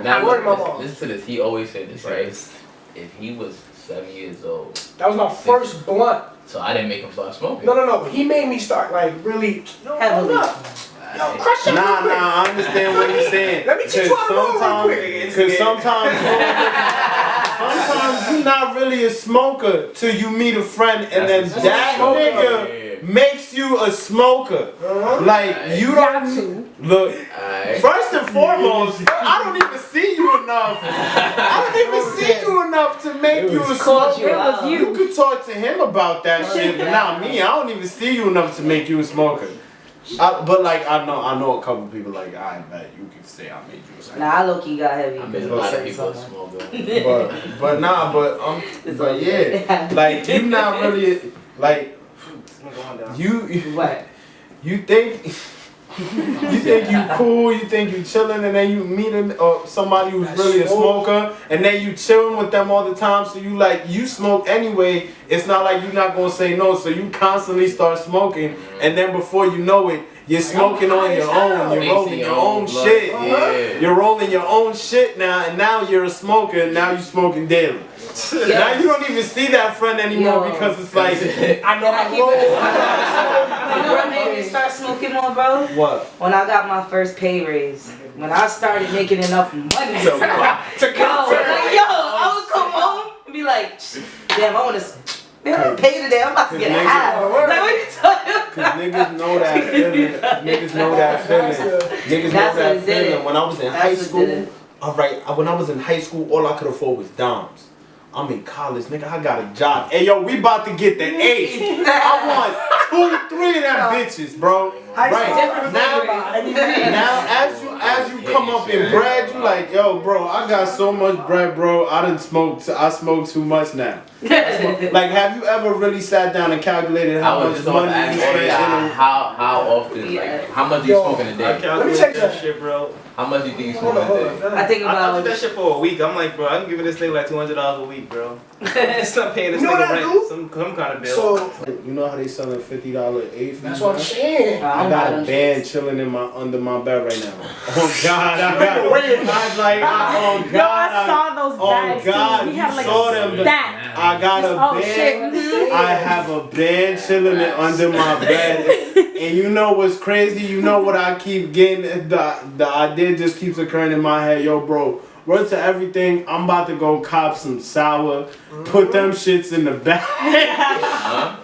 Now, Word of my mom. listen to this. He always said this, right? If he was 7 years old. That was my first blunt. So I didn't make him start smoking. No. But he made me start like really Heavily. Yo, crush it real quick. Nah, I understand what you're saying. Let me teach you how to roll real quick. Because sometimes you're not really a smoker till you meet a friend, and then that nigga makes you a smoker. Like you don't look. First and foremost, I don't even see you enough. I don't even see you enough to make you a smoker. You could talk to him about that shit, but not me. I don't even see you enough to make you a smoker. But like I know a couple people like I bet you could say I made you a smoker. Nah, I low key got heavy. I made a lot of people a smoker. but yeah, like you not really like you think you cool, you think you chilling, and then you meet somebody who's really a smoker, and then you chilling with them all the time, so you smoke anyway. It's not like you're not gonna say no, so you constantly start smoking, and then before you know it, you're smoking on your own. You're rolling your own shit. Yeah. You're rolling your own shit now, and now you're a smoker, and now you're smoking daily. Now you don't even see that friend anymore because it's like I know how to roll. You know what made me start smoking more, bro? What? When I got my first pay raise. When I started making enough money to I would come home and be like, damn, I want to. Man, I'm paid today. I'm about to get a half. Like, what are you talking about? Because niggas know that feeling. Niggas know that feeling. When I was in high school, when I was in high school, all I could afford was dimes. I'm in college, nigga. I got a job. Hey, yo, we about to get the 8. I want 2, 3 of them bitches, bro. Right now, as you come up in bread, you like, yo, bro, I got so much bread, bro. I smoke too much now. Like, have you ever really sat down and calculated how much money you spend? How often? Like, how much do you smoke in a day? I calculate that shit, bro. How much do you think you smoke in a day? I think about I did that shit for a week. I'm like, bro, I can give this nigga like $200 a week, bro. It's not paying this nigga rent. Some kind of bill. So, you know how they selling $50 8? That's what I'm saying. I got a band chilling under my bed right now. Oh God, I got it. I saw those bags too. We had like a stack. I got a band. I have a band chilling under my bed. And you know what's crazy? You know what I keep getting? The idea just keeps occurring in my head. Yo, bro. Word to everything, I'm about to go cop some sour, put them shits in the bag,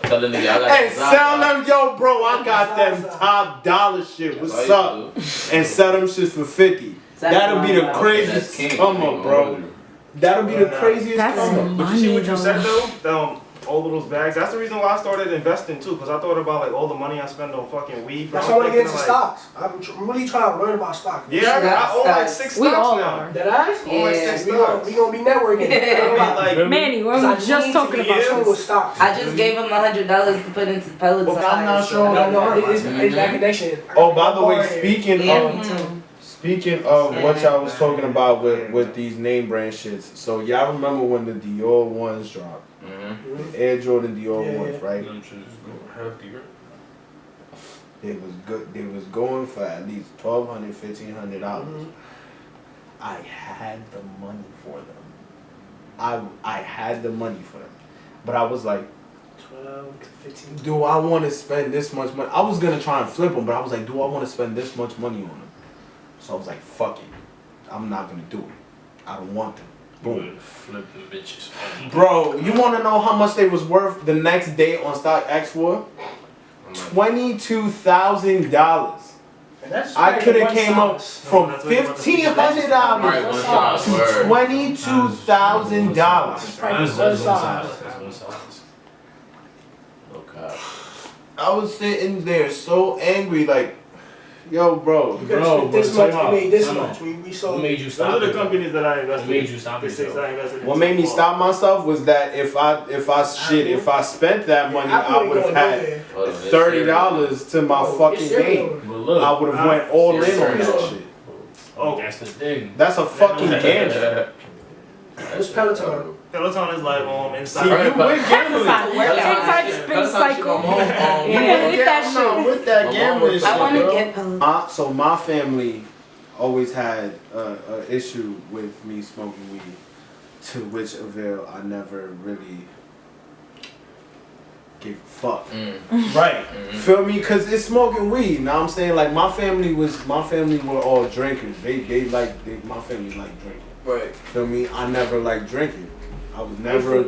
Tell the nigga, I got and sell them. Yo, bro, I got them top dollar shit. What's up? And sell them shits for 50. That'll be the craziest come up, bro. That'll be the craziest come up. But you see what you said though? All of those bags. That's the reason why I started investing too, because I thought about like all the money I spend on fucking weed. That's why I want to get into stocks. I'm really trying to learn about stocks. Yeah, I own like 6 stocks now. Did I? Yeah. We gonna be networking. Manny, we were just talking about stocks. I just gave him $100 to put into Peloton. I'm not sure. No, it's that connection. Oh, by the way, Speaking of what y'all was talking about with these name brand shits, so y'all remember when the Dior ones dropped? The Air Jordan Dior ones, right? They was good. They was going for at least $1,200, $1,500. I had the money for them. I had the money for them, but I was like, 12 to 15. do I want to spend this much money? I was gonna try and flip them, but I was like, do I want to spend this much money on them? So I was like, fuck it, I'm not gonna do it. I don't want them. Boom. Flip the bitches. Bro, you want to know how much they was worth the next day on StockX for? $22,000. I could have came up from $1,500 to $22,000. Okay. I was sitting there so angry, like, yo, bro. You could have this much, you made this much. We What made you Those stop? are the companies that I invested What made you stop in. The six yourself? I invested in. What made me stop myself was that if I spent that money, I would have had $30 to my fucking game. But look, I would have went all in on that shit. Oh, that's the thing. That's a fucking gamble. What's Peloton? Peloton is like inside. See, you with gambling. Inside spin cycle. With that gambling shit, I want to bro. get Peloton. So my family always had an issue with me smoking weed, to which avail I never really gave a fuck. Right. Feel me? Cause it's smoking weed. Know what I'm saying? Like my family were all drinkers. My family liked drinking. Right. Feel me? I never liked drinking. I was never a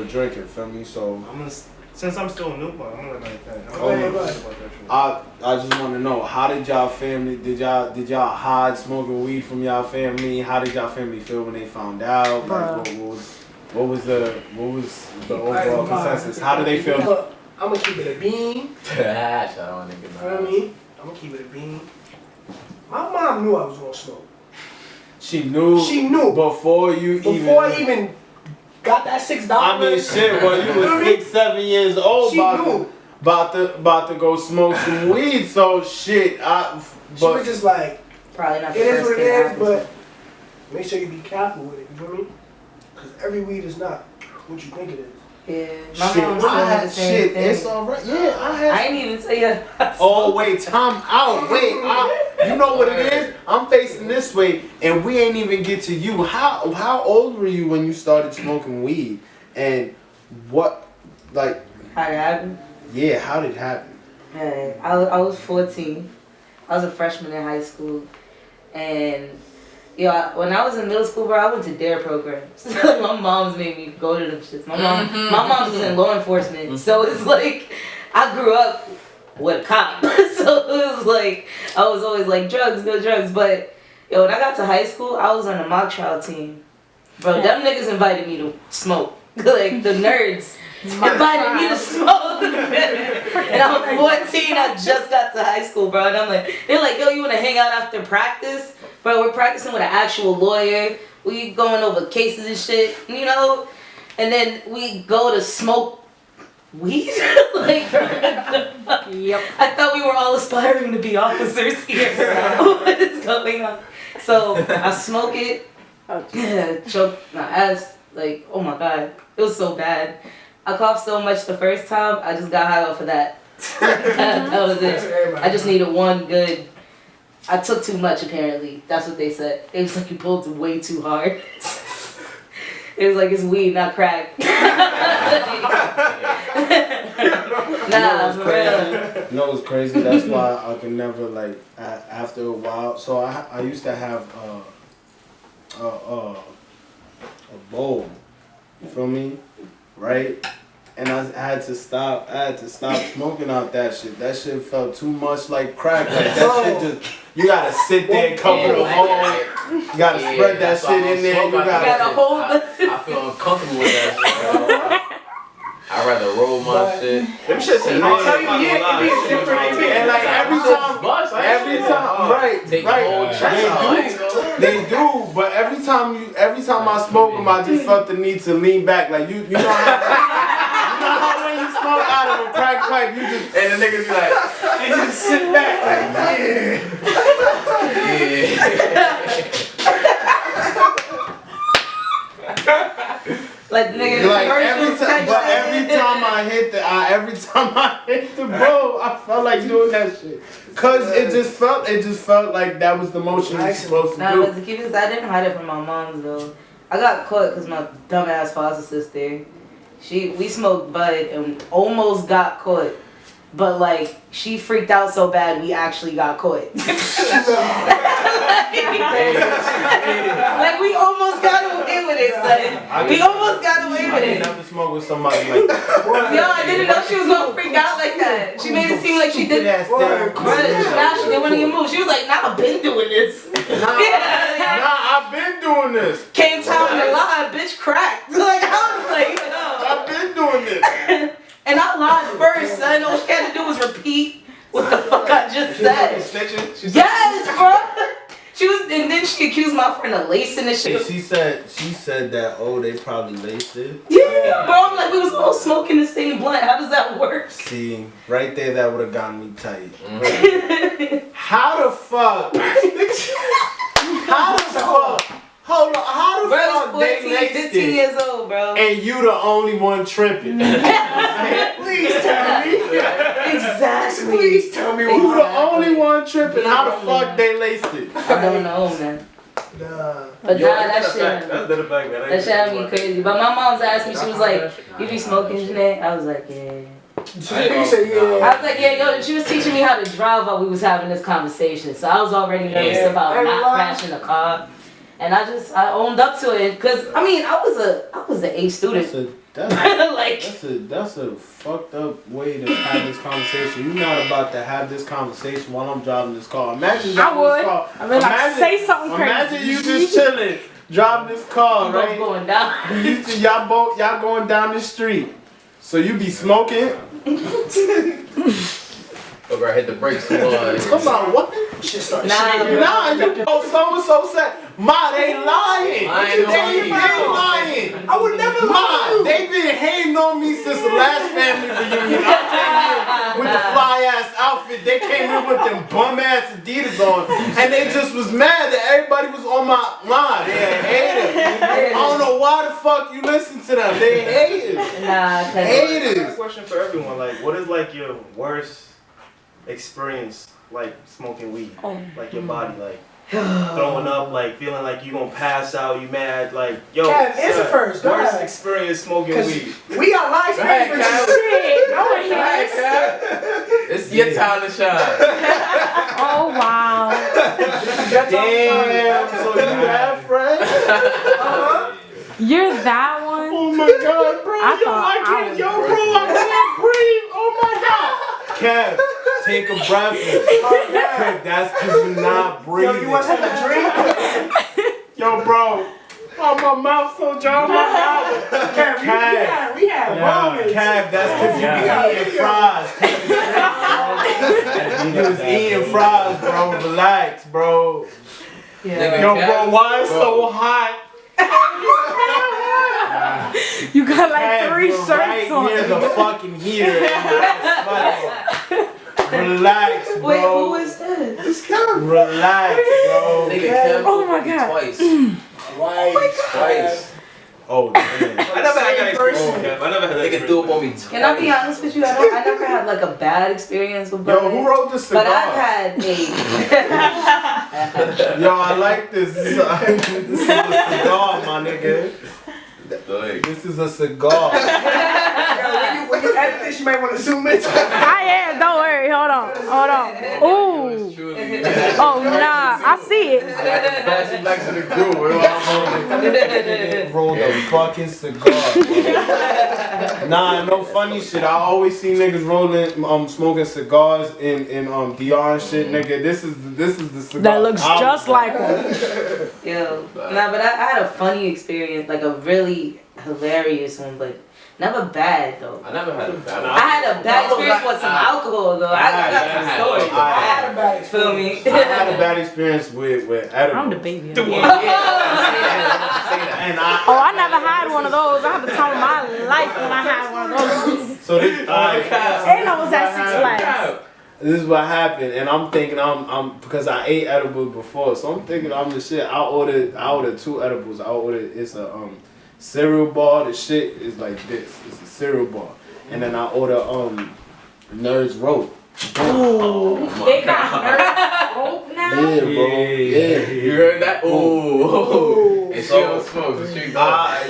drinker. Feel me? So Since I'm still new, but I'm gonna like that. I just want to know, how did y'all family? Did y'all hide smoking weed from y'all family? How did y'all family feel when they found out? Like, what was the overall consensus? How did they feel? I'm gonna keep it a bean. Shout out, nigga. You know what I mean? I'm gonna keep it a bean. My mom knew I was gonna smoke. She knew. Before I even got that $6. I mean, shit. Well, you was 6, 7 years old. She knew. About to go smoke some weed. So shit. She was just like, Probably not the it is first what it thing is, I but make sure you be careful with it. You know what I mean? Because every weed is not what you think it is. Yeah, my mom said the same thing. It's alright. Yeah, I ain't even tell you. Oh wait, time out. Wait, you know what it is? I'm facing this way, and we ain't even get to you. How old were you when you started smoking weed, and what, like? How did it happen? Yeah, how did it happen? I was 14. I was a freshman in high school, and when I was in middle school, bro, I went to DARE programs. My mom's made me go to them shits. My mom was in law enforcement, so it's like I grew up with a cop. So it was like I was always like drugs, no drugs. But when I got to high school, I was on a mock trial team. Bro, them niggas invited me to smoke. Like the nerds invited me to smoke. And I was 14. I just got to high school, bro. And they're like, yo, you wanna hang out after practice? Bro, we're practicing with an actual lawyer. We going over cases and shit, you know? And then we go to smoke weed? Like, yep. I thought we were all aspiring to be officers here. What is going on? So I smoke it. Choke my ass. Like, oh my God. It was so bad. I coughed so much the first time, I just got high off of that. That was it. I just needed one good. I took too much apparently. That's what they said. It was like you pulled way too hard. It was like it's weed, not crack. Nah, for real. You know what's crazy? That's why I can never, like, after a while. So I used to have a bowl. You feel me? Right? And I had to stop smoking out that shit. That shit felt too much like crack. Like that shit just, you gotta sit there and cover the hole. You gotta spread that shit in there. You gotta hold I feel uncomfortable with that shit. I'd rather roll my shit. Them shits I tell you, it be different. and like every time, right, they do, but every time I smoke them, I just felt the need to lean back. Like you know how when you smoke out of a crack pipe, you just And the niggas be like, and just sit back Like the nigga. like every time I hit the bowl, I felt like doing that shit. Cause it just felt like that was the motion you're supposed to Nah, do. but the key is I didn't hide it from my mom's though. I got caught because my dumbass foster sister, we smoked bud and almost got caught. But like she freaked out so bad we actually got caught. Like we almost got away with it, son. We almost got away with I it. didn't have to smoke with somebody like that. Yo, I didn't know she was gonna freak out like that. She made it seem like she did. Nah, she didn't want to get moved. She was like, "Nah, I've been doing this." Nah, I've been doing this. Came time to lie, bitch cracked. Like I was like, yo. I've been doing this. And I lied first, son. All she had to do was repeat what the fuck I just said. Yes, bro. She was, and then she accused my friend of lacing the shit. She said that, oh, they probably laced it. Yeah, bro. I'm like, we was all smoking the same blunt. How does that work? See, right there, that would have gotten me tight. How the fuck? How the fuck? Hold on, how the Bro, fuck 14, they laced 15 it? years old, bro. And you the only one tripping. Please tell me. Exactly. Please tell me You what the only one tripping. How the fuck they laced it? I don't know, man. Nah. But Yo, nah, that that's shit. a fact, man. That shit had me crazy. But my mom's asked me, she was like, "You be smoking, Jeanette?" I was like, "Yeah." You say yeah. I was like, "Yeah, yo." She was teaching me how to drive while we was having this conversation, so I was already nervous about not crashing the car. And I owned up to it, cause I mean I was an A student. That's a fucked up way to have this conversation. You're not about to have this conversation while I'm driving this car. Imagine driving this car. I mean, like, say something crazy. Imagine you just chilling, driving this car, Both right? going down. Y'all going down the street. So you be smoking. oh, bro, hit the brakes. Come on. Come on, what? Shit started Nah, shaking. Nah, you so said. Ma, they lying. I ain't They lying. I would never lie. Ma, they been hating on me since the last family reunion. I came in with the fly ass outfit. They came in with them bum ass Adidas on, and they just was mad that everybody was on my line. They hated. I don't know why the fuck you listen to them. They hated. Nah, I got a Haters. question for everyone. Like, what is like your worst experience, like smoking weed? Like your body, like throwing up, like feeling like you gonna pass out, you mad, like yo. Kev, answer first. Go Worst ahead. experience smoking 'Cause weed. we got live ahead, experience. Kev. Shit, I wanna hear this. It's your time to shine. Oh wow. Damn. So you have friends? You're that one? Oh my god, bro. I thought I was I can't breathe. Oh my god. Kev, take a breath. Kev, that's because you're not breathing. Yo, you want something to drink? Yo, bro. Oh, my mouth so dry. Oh my god. Kev, we had moments. Kev, that's because you be eating fries. Take a drink, bro. You was eating fries, bro. Relax, bro. Yeah. Yo, bro, why it's so hot? You got like Kev, 3 you're shirts right on. near the fucking heater. Relax, bro. Wait, who is this? Relax, bro. Nigga, Kev Oh my me God. twice. Twice. Oh, damn. I never had that experience. Kev. I never had that Nigga threw up on me twice. Can I be honest with you? I never had like a bad experience with Yo, bourbon. who wrote this cigar? But I've had Yo, I like this. This is a cigar, my nigga. This is a cigar. Yo, when you edit this, you might want to zoom in. I am. Don't worry. Hold on. Ooh. Oh nah. I see it. Flashing back to the groove. Rolled a fucking cigar. Nah, no funny shit. I always see niggas rolling, smoking cigars in DR and shit, nigga. This is the cigar. That looks just like one. Yo, nah, but I had a funny experience, like a really hilarious one, but Never bad though. I never had a bad I had a bad experience with some alcohol though. I got some stories. I had a bad Feel me? I had a bad experience with edibles. I'm the baby. And I never had one of those. I had the time of my life when I had one of those. So this, And I was at Six Flags. This is what happened, and I'm thinking I'm because I ate edibles before, so I'm thinking I'm the shit. I ordered 2 edibles. It's a cereal bar. The shit is like this. It's a cereal bar, and then I order Nerds Rope. Ooh, they got Nerds Rope now. Yeah, bro. Yeah. You heard that? Ooh. And she don't smoke, so she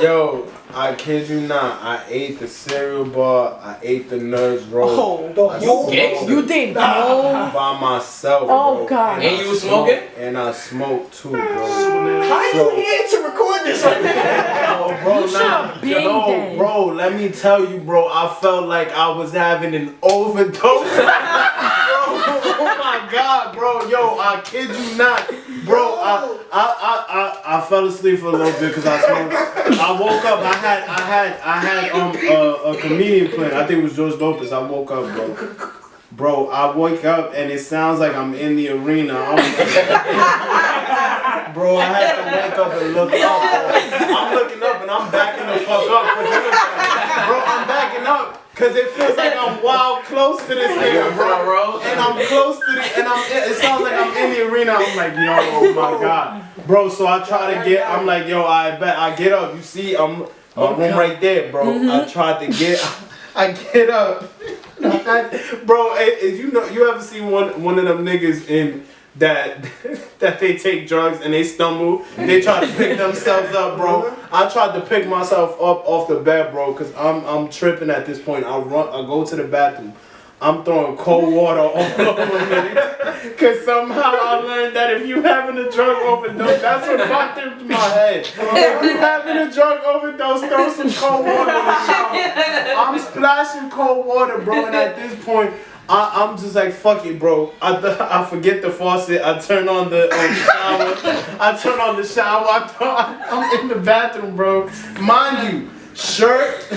Yo, I kid you not. I ate the cereal bar. I ate the Nerds Rope. You did no. By myself. Oh bro. God. And you was smoking? And I smoked too, bro. How you here to record this right now? Bro, let me tell you, bro. I felt like I was having an overdose. Oh my God, bro. Yo, I kid you not, bro. I fell asleep for a little bit because I smoked. I woke up. I had a comedian playing. I think it was George Lopez. I woke up, bro. Bro, I wake up and it sounds like I'm in the arena. Bro, I had to wake up and look up. Bro. I'm looking up and I'm backing the fuck up. Bro, I'm backing up because it feels like I'm wild close to this nigga, bro. And I'm close to it, and it sounds like I'm in the arena. I'm like, yo, oh my God. Bro, so I try to get, I'm like, yo, I get up. You see, my room right there, bro. I tried to I get up. Bro, you ever seen one of them niggas in that they take drugs and they stumble, they try to pick themselves up, bro. I tried to pick myself up off the bed, bro, cause I'm tripping at this point. I go to the bathroom. I'm throwing cold water all over me. Cause somehow I learned that if you having a drug overdose, that's what popped into my head. If you having a drug overdose, throw some cold water in the shower. I'm splashing cold water, bro, and at this point, I'm just like, fuck it, bro. I forget the faucet. I turn on the shower. I'm in the bathroom, bro. Mind you, shirt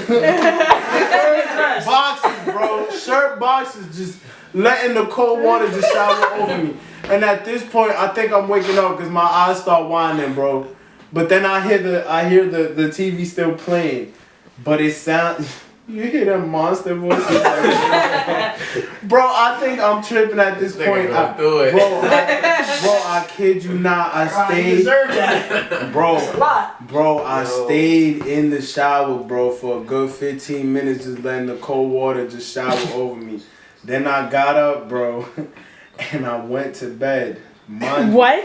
boxes, bro. Shirt boxes, just letting the cold water just shower over me. And at this point, I think I'm waking up because my eyes start winding, bro. But then I hear the TV still playing, but it sounds. You hear them monster voices? Bro, I think I'm tripping at this point. Bro, I kid you not. I stayed. Bro, I stayed in the shower, bro, for a good 15 minutes, just letting the cold water just shower over me. Then I got up, bro, and I went to bed. Wet.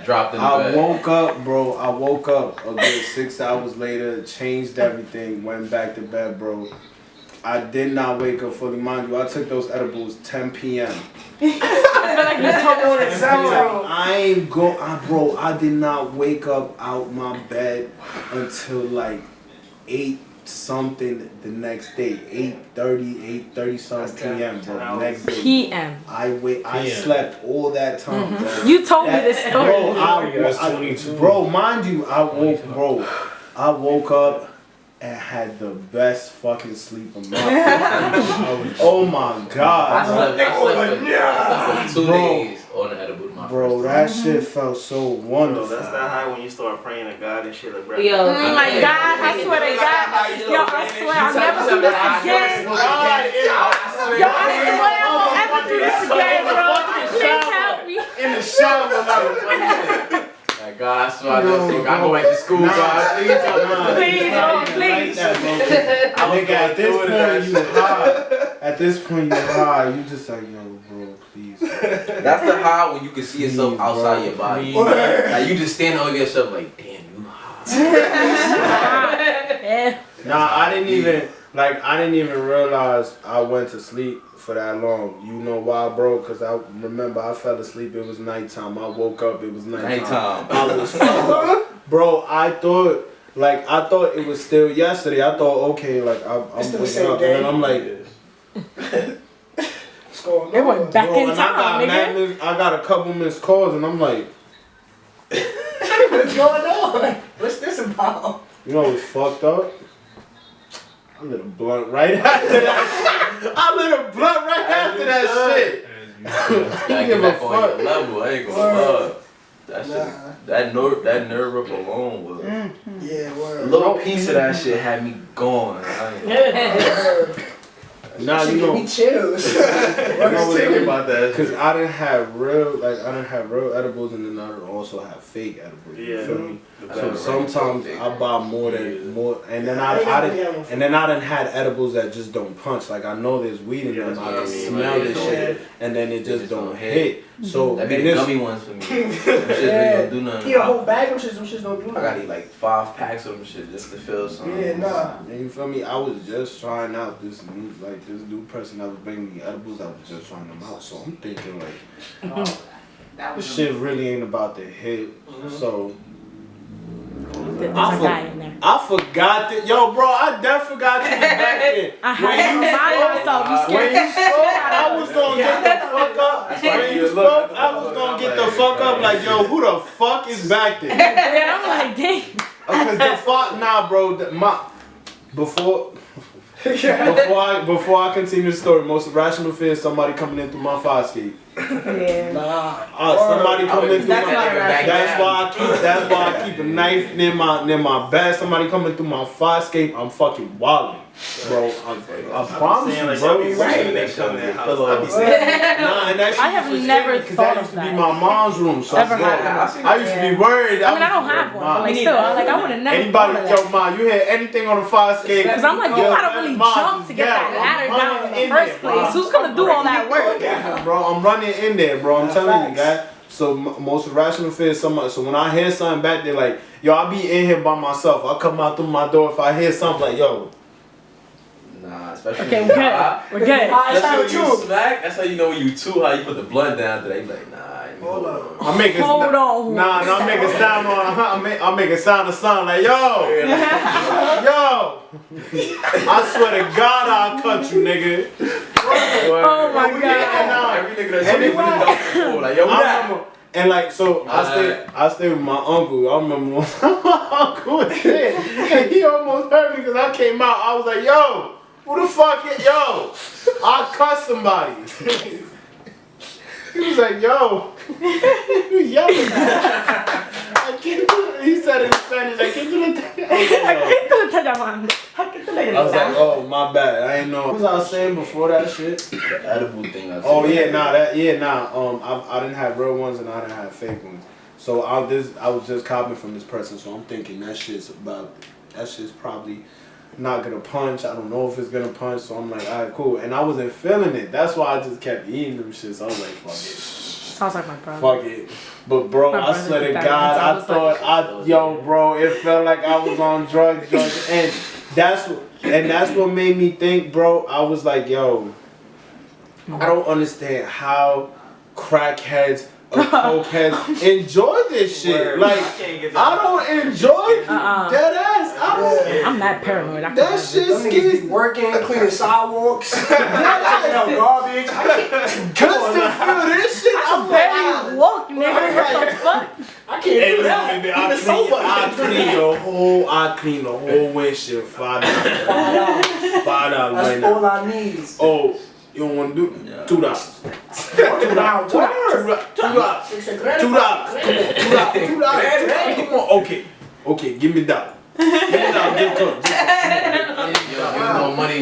Dropped in I bed. woke up, bro. I woke up a good 6 hours later, changed everything, went back to bed, bro. I did not wake up fully. Mind you, I took those edibles 10 p.m. Bro, I did not wake up out my bed until like 8 something the next day, 8:30 something p.m. bro. Next day. PM. I slept all that time. Bro. You told me this story. Bro, mind you, I woke up and had the best fucking sleep of my life. Oh my God. I slept for 2 days on the edible. Bro, that shit felt so wonderful. Bro, that's that high when you start praying to God and shit like that. Yo, oh my God, I swear to God. Yo, I swear I'll never do this again. Yo, I swear I won't ever do this again, bro. Please help me. In the shower, like, God, I swear I don't think I go back to school, God. Please. At this point you high. You just like, yo, bro, please. That's the high when you can see yourself outside your body. Like, you just stand over yourself like, damn, you high. Nah, I didn't even realize I went to sleep for that long. You know why, bro? Because I remember I fell asleep, it was nighttime. I woke up, it was nighttime. I was bro, I thought it was still yesterday. I thought, okay, like I'm waking up, and then I'm like, It went back in time, nigga. I got a couple missed calls, and I'm like, what's going on? What's this about? You know what's fucked up? I lit a blunt right after that. I lit a blunt right after that shit. Gotta get back on your level. I ain't gonna lie. That shit, that nerve up alone was Yeah, a word. little piece of that shit had me going. I ain't Nah, you know. Give me chills. I was thinking about that. Cause I didn't have real edibles, and then I didn't also have fake edibles. You feel me? So sometimes I buy more, and then I done had edibles that just don't punch. Like I know there's weed in them, I can smell this shit, and then it just don't hit. So that be the gummy ones for me. Them shit really don't do nothing. Yeah, a whole bag of shit, them shits don't do nothing. I gotta eat like 5 packs of them shit just to feel something. Yeah, nah. And you feel me? I was just trying out this new person that was bringing me edibles. I was just trying them out. So I'm thinking like, this shit really ain't about to hit. So I forgot that, yo, bro. I definitely forgot to be back there. When you spoke, I was gonna get the fuck up. When you spoke, I was gonna get the fuck up. Like, yo, who the fuck is back there? Yeah, I'm like, dang. Cause the fuck, nah, bro. Before I continue the story, most irrational fear is somebody coming in through my fire escape. Yeah. Somebody coming in through That's my. not right. That's why I keep a knife near my bed. Somebody coming through my fire escape, I'm fucking wilding, bro. I promise you, bro. Nah, and that shit I have never thought of used to that. be my mom's room, so Ever I used to be worried. I mean, I don't have one, but like still, I would have never Anybody, thought of that. yo, ma, you had anything on the fire escape? Because I'm like, you gotta really jump to get that ladder down in the first place. Who's gonna do all that work? Bro, I'm running in there, bro. I'm telling you, guys. So most irrational fear is somebody. So when I hear something back there, like, yo, I be in here by myself. I come out through my door. If I hear something like, yo. Nah, especially Okay, when we're you good. high. We're good. Especially when you smack, that's how you know when you too high. You put the blunt down today. You like, nah. Hold on. I make a Hold on. Nah, I make a sound on. I make a sound of something like, yo, yo. I swear to God, I'll cut you, nigga. Oh my God. Every nigga that's before, like, yo, what? And like, so I stay with my uncle. I remember one time my uncle was there, and he almost hurt me because I came out. I was like, yo, who the fuck is, yo? I cut somebody. He was like, yo, you yelling at me. He said it in Spanish, I can't do the thing. I was like, oh, my bad. I ain't know. What was I saying before that shit? The edible thing. I didn't have real ones and I didn't have fake ones. So I was just copying from this person. So I'm thinking that shit's probably not gonna punch. I don't know if it's gonna punch. So I'm like, alright, cool. And I wasn't feeling it. That's why I just kept eating them shit. So I was like, fuck it. Sounds like my brother. Fuck it. But bro, I swear to God, bro, it felt like I was on drugs, and that's what made me think, bro. I was like, yo, I don't understand how crackheads or cokeheads enjoy this shit. Like, I don't enjoy dead ass. I'm that paranoid. That shit's Niggas be working, cleaning sidewalks, taking out garbage. Just to feel this shit, I'm very woke, nigga. What the fuck? I can't do that. I clean the whole windshield. $5. $5 right That's now. all I need. Oh, you don't want to do $2. $2. Come on. Okay. Give me $1. Give me $1.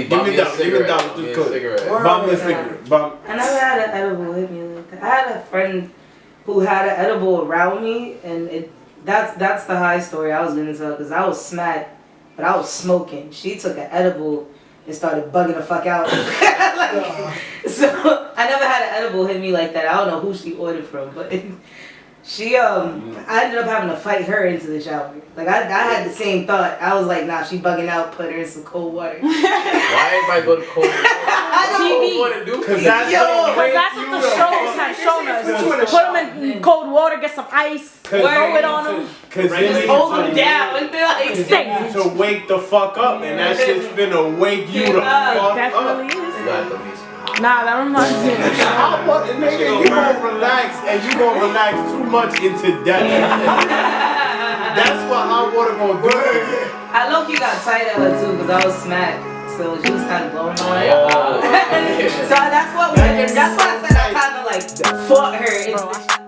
Give me $1. Buy me a cigarette. I never had an edible hit me like that. I had a friend who had an edible around me, and that's the high story I was gonna tell, because I was smacked, but I was smoking. She took an edible and started bugging the fuck out. So I never had an edible hit me like that. I don't know who she ordered from, but she I ended up having to fight her into the shower. Like I had the same thought. I was like, nah, she bugging out. Put her in some cold water. Why everybody go to cold water? Because that's what the shows have shown us. Put them in cold water, get some ice, throw it on them. Just hold them down and be like, stay. To wake the fuck up, and that shit's finna wake you the fuck definitely up. Is. Nah, that reminds me. Nigga, you gonna relax, and you gonna relax too much into death. That's what hot water gonna do. I low-key got tight at her too because I was smacked. So she was kind of blowing away. So that's why I said I kind of like fought her.